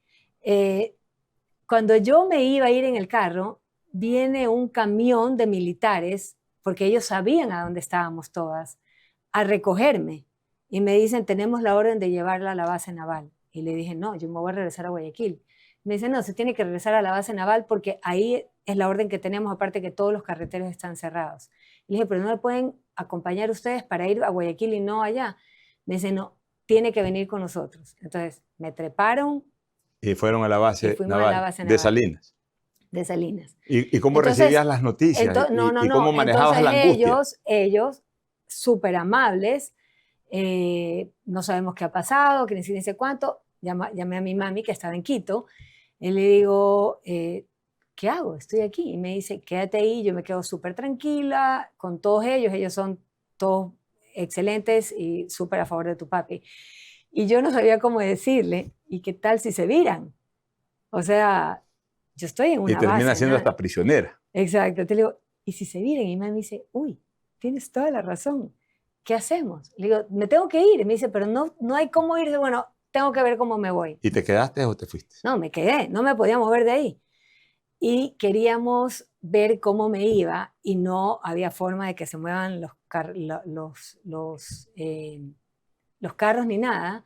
Cuando yo me iba a ir en el carro, viene un camión de militares, porque ellos sabían a dónde estábamos todas, a recogerme. Y me dicen, tenemos la orden de llevarla a la base naval. Y le dije, no, yo me voy a regresar a Guayaquil. Me dicen, no, se tiene que regresar a la base naval porque ahí es la orden que tenemos, aparte que todos los carreteros están cerrados. Y le dije, pero no me pueden acompañar ustedes para ir a Guayaquil y no allá. Me dicen, no, tiene que venir con nosotros. Entonces me treparon. Y fueron a la base naval, a la base naval de Salinas. De Salinas. ¿Y cómo Entonces, recibías las noticias? ¿Y cómo manejabas la angustia? Ellos súper amables, no sabemos qué ha pasado, que ni sé cuánto. Llamé a mi mami, que estaba en Quito, y le digo, ¿qué hago? Estoy aquí. Y me dice, quédate ahí, yo me quedo súper tranquila con todos ellos son todos excelentes y súper a favor de tu papi. Y yo no sabía cómo decirle, ¿y qué tal si se viran? O sea, yo estoy en una base. Y termina siendo hasta prisionera. Exacto. Te digo, ¿y si se viran? Y mi mamá me dice, uy, tienes toda la razón. ¿Qué hacemos? Le digo, me tengo que ir. Y me dice, pero no hay cómo irse. Bueno, tengo que ver cómo me voy. ¿Y te quedaste o te fuiste? No, me quedé. No me podía mover de ahí. Y queríamos ver cómo me iba y no había forma de que se muevan los carros ni nada.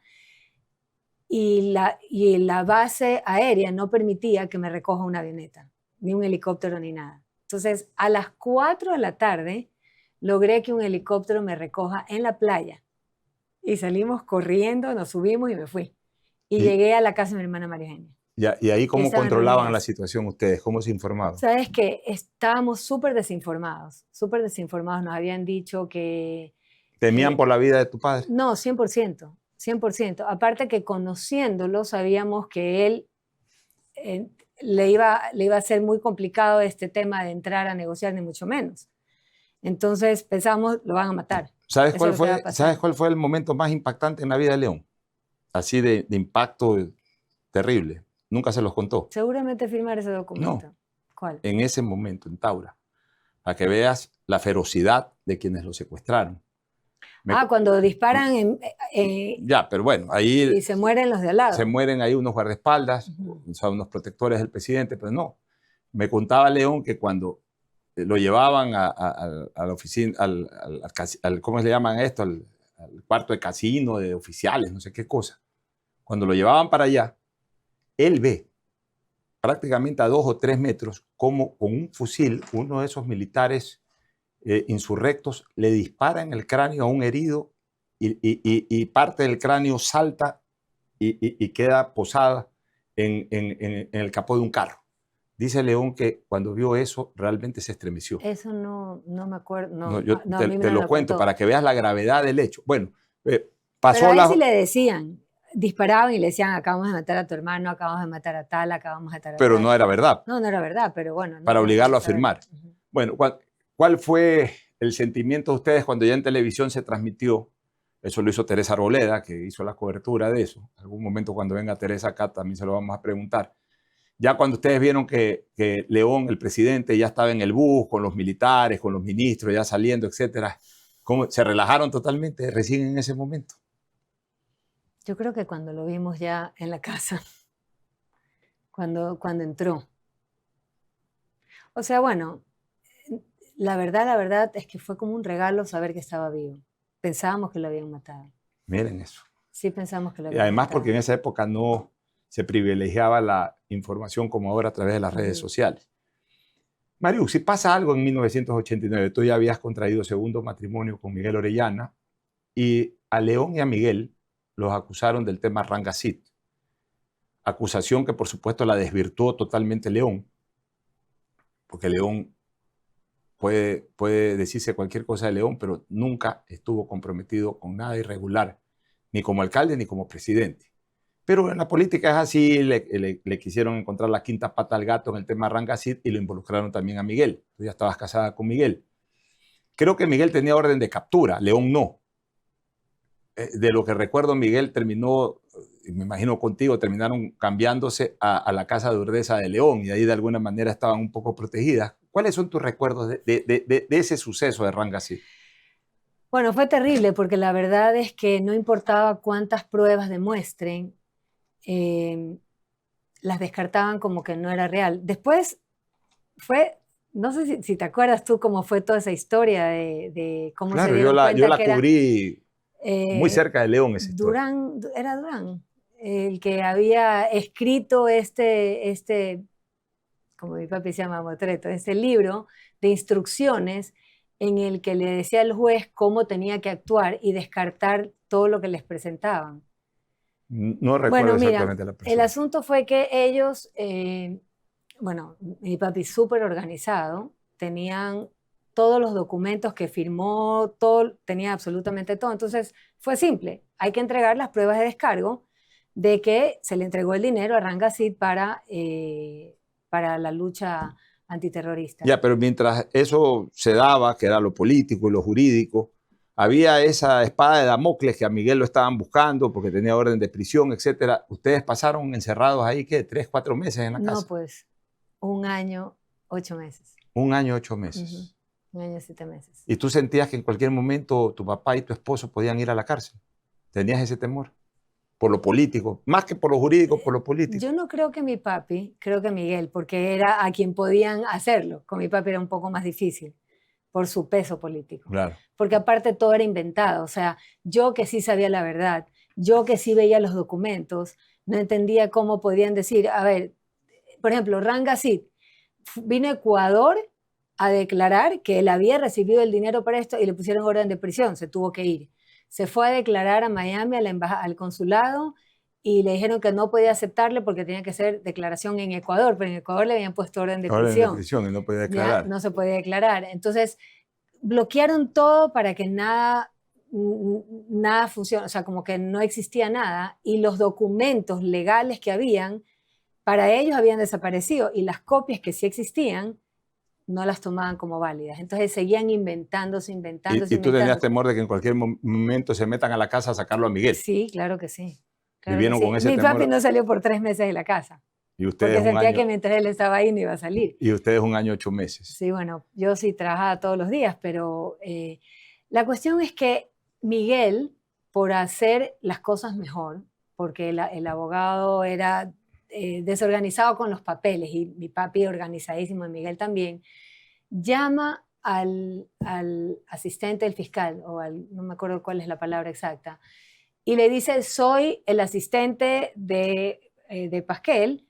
Y la base aérea no permitía que me recoja una avioneta, ni un helicóptero, ni nada. Entonces, a las 4 de la tarde, logré que un helicóptero me recoja en la playa. Y salimos corriendo, nos subimos y me fui. Y llegué a la casa de mi hermana María Eugenia. ¿Y ahí cómo controlaban la situación ustedes? ¿Cómo se informaban? Sabes que estábamos súper desinformados. Nos habían dicho que... ¿Temían por la vida de tu padre? No, 100%. 100%. Aparte que conociéndolo, sabíamos que él le iba a ser muy complicado este tema de entrar a negociar, ni mucho menos. Entonces pensamos, lo van a matar. ¿Sabes cuál fue el momento más impactante en la vida de León? Así de impacto terrible. Nunca se los contó. Seguramente firmar ese documento. No. ¿Cuál? En ese momento, en Taura. Para que veas la ferocidad de quienes lo secuestraron. Cuando disparan ya, pero bueno, ahí... Y se mueren los de al lado. Se mueren ahí unos guardaespaldas, o sea, unos protectores del presidente, pero no. Me contaba León que cuando lo llevaban a la oficina, ¿cómo se le llaman esto? Al cuarto de casino de oficiales, no sé qué cosa. Cuando lo llevaban para allá, él ve prácticamente a 2 o 3 metros como con un fusil, uno de esos militares insurrectos le dispara en el cráneo a un herido y parte del cráneo salta y queda posada en el capó de un carro. Dice León que cuando vio eso realmente se estremeció. Eso no me acuerdo. Te lo cuento para que veas la gravedad del hecho. Bueno, pasó Pero a él sí le decían, disparaban y le decían, acabamos de matar a tu hermano, acabamos de matar a tal, acabamos de matar a tal. Pero no era verdad. No era verdad, pero bueno. Para obligarlo a firmar. Bueno, ¿cuál fue el sentimiento de ustedes cuando ya en televisión se transmitió? Eso lo hizo Teresa Arboleda, que hizo la cobertura de eso. En algún momento cuando venga Teresa acá también se lo vamos a preguntar. Ya cuando ustedes vieron que León, el presidente, ya estaba en el bus con los militares, con los ministros, ya saliendo, etcétera, ¿cómo se relajaron totalmente recién en ese momento? Yo creo que cuando lo vimos ya en la casa, cuando entró. O sea, bueno, la verdad es que fue como un regalo saber que estaba vivo. Pensábamos que lo habían matado. Miren eso. Sí, pensamos que lo matado. habían Y además matado. porque en esa época no se privilegiaba la información como ahora a través de las redes sociales. Mariux, si pasa algo en 1989, tú ya habías contraído segundo matrimonio con Miguel Orellana y a León y a Miguel los acusaron del tema Rangacid. Acusación que por supuesto la desvirtuó totalmente León, porque León puede decirse cualquier cosa de León, pero nunca estuvo comprometido con nada irregular, ni como alcalde ni como presidente. Pero en la política es así, le quisieron encontrar la quinta pata al gato en el tema Rangacid y lo involucraron también a Miguel. Tú ya estabas casada con Miguel. Creo que Miguel tenía orden de captura, León no. De lo que recuerdo, Miguel terminó, me imagino contigo, terminaron cambiándose a la casa de Urdesa de León y ahí de alguna manera estaban un poco protegidas. ¿Cuáles son tus recuerdos de ese suceso de Rangací? Bueno, fue terrible porque la verdad es que no importaba cuántas pruebas demuestren, eh, las descartaban como que no era real. Después fue, no sé si te acuerdas tú cómo fue toda esa historia de cómo se Claro, dieron yo cuenta la que era cubrí muy cerca de León esa historia. Durán, era Durán, el que había escrito como mi papi se llama Motreto, este libro de instrucciones en el que le decía al juez cómo tenía que actuar y descartar todo lo que les presentaban. No recuerdo Bueno, mira, exactamente la el persona. asunto fue que ellos, bueno, mi papi súper organizado, tenían todos los documentos que firmó, todo, tenía absolutamente todo. Entonces fue simple, hay que entregar las pruebas de descargo de que se le entregó el dinero a Rangasid para la lucha antiterrorista. Ya, pero mientras eso se daba, que era lo político y lo jurídico, había esa espada de Damocles que a Miguel lo estaban buscando porque tenía orden de prisión, etcétera. Ustedes pasaron encerrados ahí, ¿qué? 3, 4 meses en la No, casa. pues, 1 año, 8 meses. 1 año, 8 meses. 1 año, 7 meses. ¿Y tú sentías que en cualquier momento tu papá y tu esposo podían ir a la cárcel? ¿Tenías ese temor? Por lo político, más que por lo jurídico, por lo político. Yo no creo que mi papi, creo que Miguel, porque era a quien podían hacerlo. Con mi papi era un poco más difícil por su peso político. Claro. Porque aparte todo era inventado. O sea, yo que sí sabía la verdad, yo que sí veía los documentos, no entendía cómo podían decir, a ver, por ejemplo, Rangasid vino a Ecuador a declarar que él había recibido el dinero para esto y le pusieron orden de prisión, se tuvo que ir. Se fue a declarar a Miami, al consulado, y le dijeron que no podía aceptarle porque tenía que hacer declaración en Ecuador, pero en Ecuador le habían puesto orden de Orden prisión. de prisión y no podía Ya declarar. no se podía declarar. Entonces, bloquearon todo para que nada funcione, o sea, como que no existía nada, y los documentos legales que habían, para ellos habían desaparecido, y las copias que sí existían, no las tomaban como válidas. Entonces seguían inventándose. Y tú tenías temor de que en cualquier momento se metan a la casa a sacarlo a Miguel. Sí, claro que sí. Claro Vivieron que sí. con ese Mi temor. papi no salió por 3 meses de la casa, Y ustedes porque un sentía año, que mientras él estaba ahí no iba a salir. y ustedes 1 año, 8 meses. Sí, bueno, yo sí trabajaba todos los días, pero la cuestión es que Miguel, por hacer las cosas mejor, porque el abogado era desorganizado con los papeles, y mi papi organizadísimo, y Miguel también, llama al asistente del fiscal, no me acuerdo cuál es la palabra exacta, y le dice, soy el asistente de Pasquel,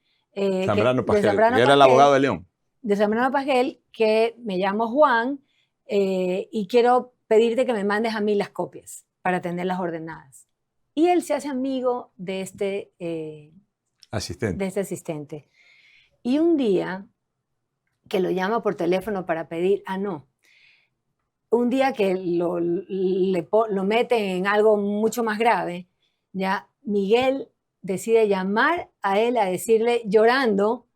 Zambrano Pasquel, de Zambrano que era el Pasquel, abogado de León. de Zambrano Pasquel, que me llamo Juan, y quiero pedirte que me mandes a mí las copias para tenerlas ordenadas. Y él se hace amigo de este asistente. Y un día que lo llama por teléfono para pedir, un día que lo mete en algo mucho más grave, ya Miguel decide llamar a él a decirle, llorando,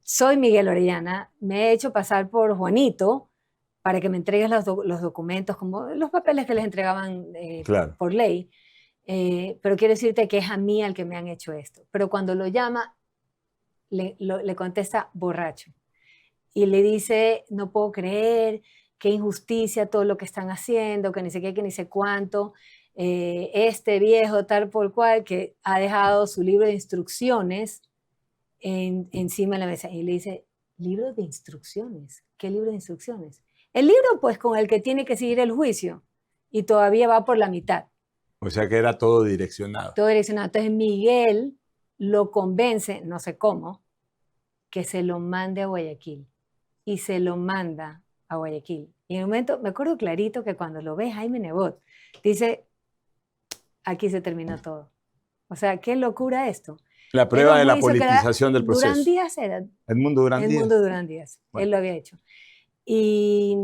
soy Miguel Orellana, me he hecho pasar por Juanito para que me entregues los documentos, como los papeles que les entregaban Claro. por ley, pero quiero decirte que es a mí al que me han hecho esto. Pero cuando lo llama, le contesta borracho y le dice, no puedo creer, qué injusticia todo lo que están haciendo, que ni sé qué, que ni sé cuánto, este viejo tal por cual que ha dejado su libro de instrucciones encima de la mesa. Y le dice, ¿libro de instrucciones? ¿Qué libro de instrucciones? El libro, pues, con el que tiene que seguir el juicio, y todavía va por la mitad. O sea que era todo direccionado. Todo direccionado. Entonces Miguel lo convence, no sé cómo, que se lo mande a Guayaquil. Y se lo manda a Guayaquil. Y en un momento, me acuerdo clarito que cuando lo ve Jaime Nebot, dice, aquí se terminó todo. O sea, qué locura esto. La prueba de la politización del proceso. Durán Díaz era. Edmundo Durán Díaz. Edmundo Durán Díaz. Bueno. Él lo había hecho. Y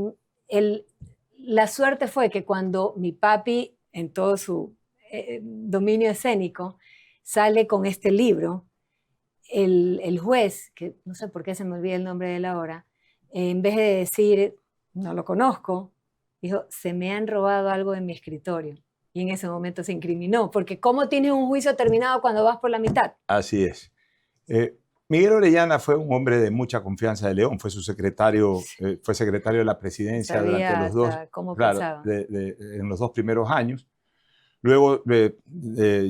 la suerte fue que cuando mi papi, en todo su dominio escénico, sale con este libro, el juez, que no sé por qué se me olvida el nombre de él ahora, en vez de decir, no lo conozco. Dijo, se me han robado algo en mi escritorio. Y en ese momento se incriminó, porque ¿cómo tienes un juicio terminado cuando vas por la mitad? Así es. Miguel Orellana fue un hombre de mucha confianza de León, fue su secretario, fue secretario de la presidencia Sabía durante los dos, hasta cómo claro, pensaba. en los 2 primeros años. Luego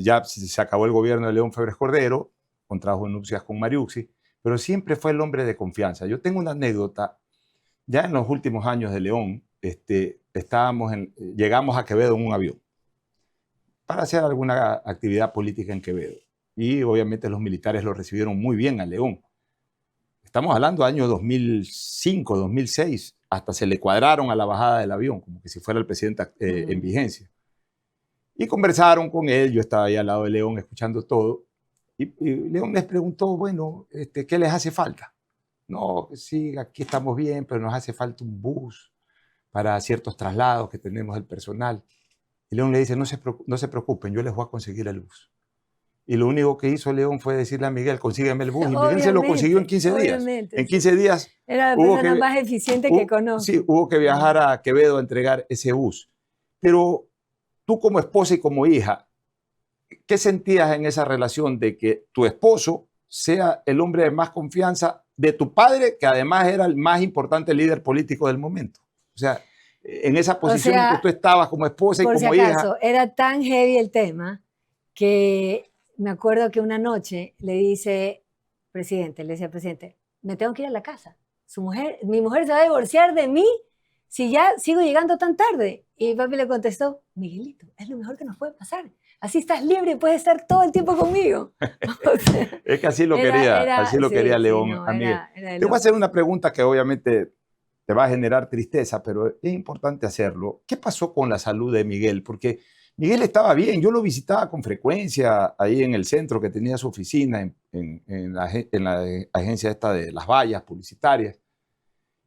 ya se acabó el gobierno de León Febres Cordero, contrajo nupcias con Mariuxi, pero siempre fue el hombre de confianza. Yo tengo una anécdota, ya en los últimos años de León, llegamos a Quevedo en un avión para hacer alguna actividad política en Quevedo. Y obviamente los militares lo recibieron muy bien a León. Estamos hablando de años 2005, 2006, hasta se le cuadraron a la bajada del avión, como que si fuera el presidente en vigencia. Y conversaron con él, yo estaba ahí al lado de León escuchando todo, y León les preguntó, bueno, ¿qué les hace falta? No, sí, aquí estamos bien, pero nos hace falta un bus para ciertos traslados que tenemos el personal. Y León le dice, no se preocupen, yo les voy a conseguir el bus. Y lo único que hizo León fue decirle a Miguel, consígueme el bus. Y Miguel se lo consiguió en 15 días. En 15 días era la persona más eficiente que conozco. Sí, hubo que viajar a Quevedo a entregar ese bus. Pero tú como esposa y como hija, ¿qué sentías en esa relación de que tu esposo sea el hombre de más confianza de tu padre, que además era el más importante líder político del momento? O sea, en esa posición en que tú estabas como esposa y como hija. Por si acaso, era tan heavy el tema que me acuerdo que una noche le dice, presidente, le decía, presidente, me tengo que ir a la casa. Mi mujer se va a divorciar de mí si ya sigo llegando tan tarde. Y papi le contestó, Miguelito, es lo mejor que nos puede pasar. Así estás libre y puedes estar todo el tiempo conmigo. O sea, es que así lo quería León. No, te voy a hacer una pregunta que obviamente te va a generar tristeza, pero es importante hacerlo. ¿Qué pasó con la salud de Miguel? Porque Miguel estaba bien, yo lo visitaba con frecuencia ahí en el centro que tenía su oficina en la agencia esta de las vallas publicitarias.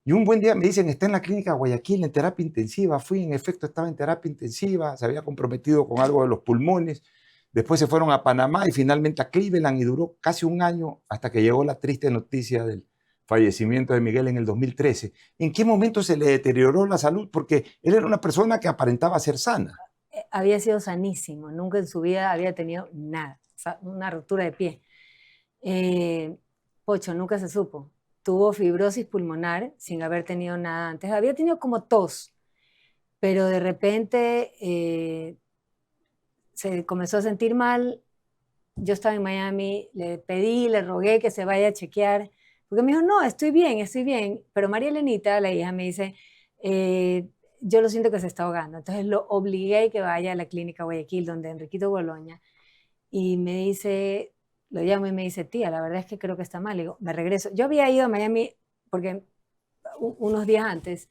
Y un buen día me dicen, está en la clínica Guayaquil en terapia intensiva. Fui, en efecto, estaba en terapia intensiva, se había comprometido con algo de los pulmones. Después se fueron a Panamá y finalmente a Cleveland y duró casi un año hasta que llegó la triste noticia del fallecimiento de Miguel en el 2013. ¿En qué momento se le deterioró la salud? Porque él era una persona que aparentaba ser sana. Había sido sanísimo, nunca en su vida había tenido nada, una rotura de pie. Pocho, nunca se supo. Tuvo fibrosis pulmonar sin haber tenido nada antes. Había tenido como tos, pero de repente se comenzó a sentir mal. Yo estaba en Miami, le pedí, le rogué que se vaya a chequear, porque me dijo, no, estoy bien, pero María Elenita, la hija, me dice, yo lo siento que se está ahogando. Entonces lo obligué a que vaya a la clínica Guayaquil, donde Enriquito Boloña, y me dice, lo llamo y me dice, tía, la verdad es que creo que está mal. Y digo, me regreso. Yo había ido a Miami porque unos días antes,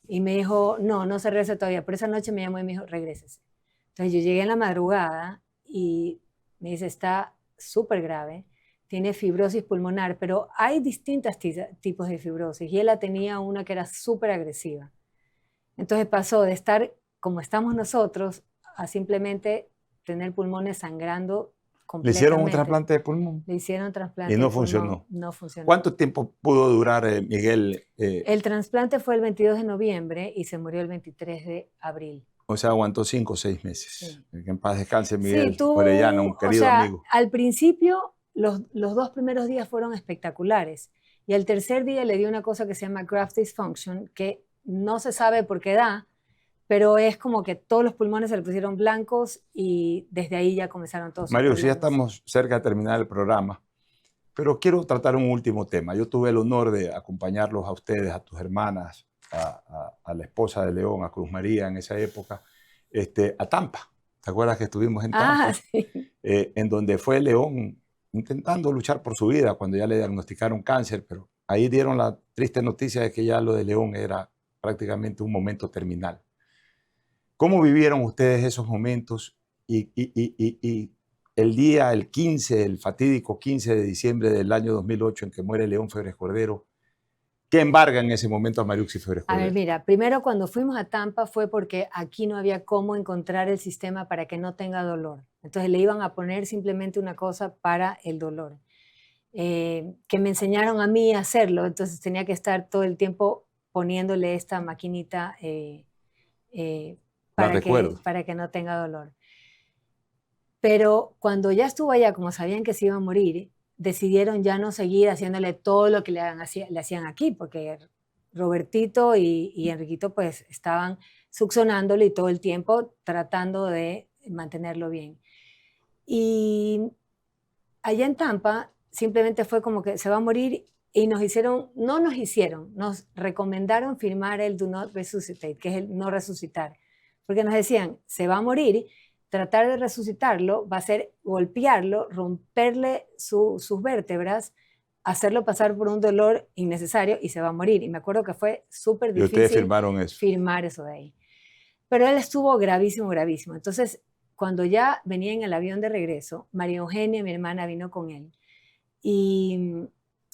y me dijo, no se regresa todavía, pero esa noche me llamó y me dijo, regrésese. Entonces yo llegué en la madrugada y me dice, está súper grave, tiene fibrosis pulmonar, pero hay distintos tipos de fibrosis, y él tenía una que era súper agresiva. Entonces pasó de estar como estamos nosotros a simplemente tener pulmones sangrando completamente. ¿Le hicieron un trasplante de pulmón? Le hicieron trasplante. Y no funcionó. No funcionó. ¿Cuánto tiempo pudo durar Miguel? El trasplante fue el 22 de noviembre y se murió el 23 de abril. O sea, aguantó 5 o 6 meses. Sí. Que en paz descanse Miguel sí, Orellana, un querido amigo. Al principio, los 2 primeros días fueron espectaculares. Y al tercer día le dio una cosa que se llama graft dysfunction, que no se sabe por qué da, pero es como que todos los pulmones se le pusieron blancos y desde ahí ya comenzaron todos. Mario, ya estamos cerca de terminar el programa, pero quiero tratar un último tema. Yo tuve el honor de acompañarlos a ustedes, a tus hermanas, a la esposa de León, a Cruz María en esa época, a Tampa. ¿Te acuerdas que estuvimos en Tampa? Sí. En donde fue León intentando luchar por su vida cuando ya le diagnosticaron cáncer, pero ahí dieron la triste noticia de que ya lo de León era prácticamente un momento terminal. ¿Cómo vivieron ustedes esos momentos? Y el 15, el fatídico 15 de diciembre del año 2008 en que muere León Febres Cordero, ¿qué embarga en ese momento a Mariuxi Febres Cordero? A ver, mira, primero cuando fuimos a Tampa fue porque aquí no había cómo encontrar el sistema para que no tenga dolor. Entonces le iban a poner simplemente una cosa para el dolor. Que me enseñaron a mí a hacerlo, entonces tenía que estar todo el tiempo poniéndole esta maquinita para que no tenga dolor. Pero cuando ya estuvo allá, como sabían que se iba a morir, decidieron ya no seguir haciéndole todo lo que le hacían aquí, porque Robertito y Enriquito pues estaban succionándole y todo el tiempo tratando de mantenerlo bien. Y allá en Tampa simplemente fue como que se va a morir y nos recomendaron firmar el Do Not Resuscitate, que es el no resucitar, porque nos decían, se va a morir, tratar de resucitarlo va a ser golpearlo, romperle sus vértebras, hacerlo pasar por un dolor innecesario y se va a morir. Y me acuerdo que fue súper difícil. ¿Y ustedes firmaron eso? Firmar eso de ahí. Pero él estuvo gravísimo, gravísimo. Entonces, cuando ya venía en el avión de regreso, María Eugenia, mi hermana, vino con él y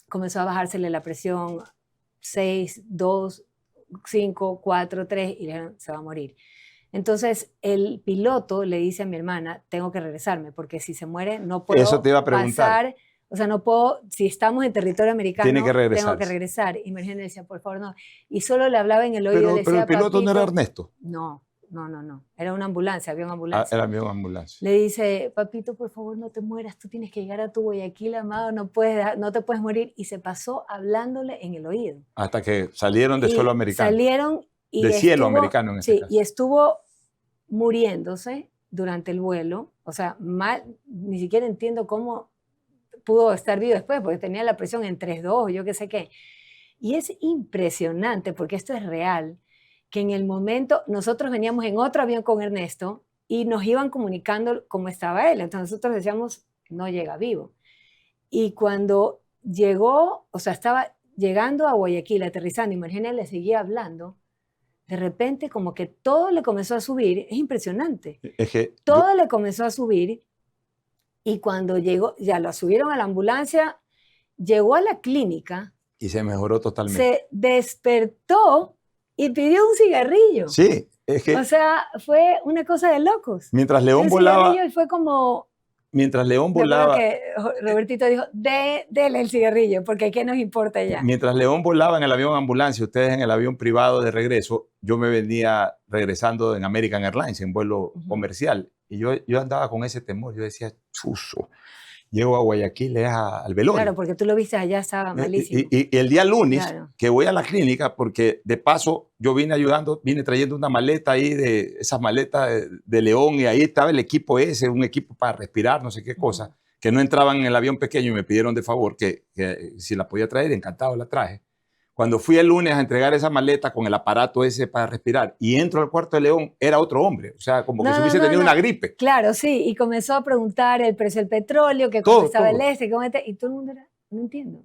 comenzó a bajársele la presión 6, 2, 5, 4, 3 y le dijeron, se va a morir. Entonces, el piloto le dice a mi hermana, tengo que regresarme, porque si se muere no puedo Eso te iba a preguntar. pasar, o sea, no puedo, si estamos en territorio americano, tengo que regresar. Y mi hermana decía, por favor, no. Y solo le hablaba en el oído y decía, pero el piloto papito, no era Ernesto. No. Era una ambulancia, había una ambulancia. Era avión ambulancia. Le dice, papito, por favor, no te mueras, tú tienes que llegar a tu Guayaquil, amado, no te puedes morir. Y se pasó hablándole en el oído. Hasta que salieron de suelo americano. Salieron y de cielo americano en este caso. Y estuvo muriéndose durante el vuelo, o sea, ni siquiera entiendo cómo pudo estar vivo después, porque tenía la presión en 3.2, yo qué sé qué. Y es impresionante, porque esto es real, que en el momento, nosotros veníamos en otro avión con Ernesto y nos iban comunicando cómo estaba él, entonces nosotros decíamos, no llega vivo. Y cuando llegó, o sea, estaba llegando a Guayaquil, aterrizando, y Margena le seguía hablando, de repente como que todo le comenzó a subir, es impresionante, todo le comenzó a subir, y cuando llegó, ya lo subieron a la ambulancia, llegó a la clínica, y se mejoró totalmente. Se despertó y pidió un cigarrillo. Sí, es que... O sea, fue una cosa de locos. Mientras León volaba... Y fue como... Mientras León volaba... que Robertito dijo, dele el cigarrillo, porque ¿qué nos importa ya? Mientras León volaba en el avión ambulancia, ustedes en el avión privado de regreso, yo me venía regresando en American Airlines, en vuelo comercial. Y yo andaba con ese temor. Yo decía, chuzo, llego a Guayaquil, al velorio. Claro, porque tú lo viste allá, estaba malísimo. Y el día lunes, que voy a la clínica, porque de paso yo vine trayendo una maleta ahí, de esas maletas de León, y ahí estaba el equipo ese, un equipo para respirar, no sé qué cosa, que no entraban en el avión pequeño y me pidieron de favor que si la podía traer, encantado la traje. Cuando fui el lunes a entregar esa maleta con el aparato ese para respirar y entro al cuarto de León, era otro hombre, o sea, como que se hubiese tenido una gripe. Claro, sí, y comenzó a preguntar el precio del petróleo, que cómo estaba el y todo el mundo era, no entiendo.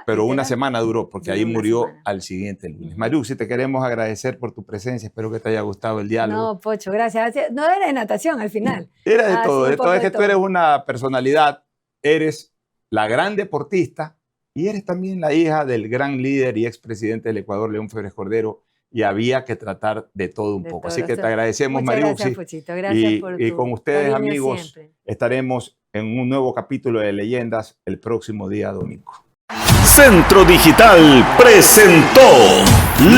Pero una semana duró, porque ahí murió al siguiente lunes. Mariuxi, te queremos agradecer por tu presencia, espero que te haya gustado el diálogo. No, Pocho, gracias. No era de natación al final. Era de todo, es que tú eres una personalidad, eres la gran deportista, y eres también la hija del gran líder y expresidente del Ecuador, León Febres Cordero, y había que tratar de todo un poco. Así que te agradecemos, Mariuxi. Gracias, Pochito. Gracias por tu y con ustedes, cariño amigos, siempre. Estaremos en un nuevo capítulo de Leyendas el próximo día domingo. Centro Digital presentó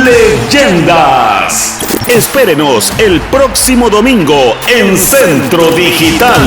Leyendas. Espérenos el próximo domingo en Centro Digital.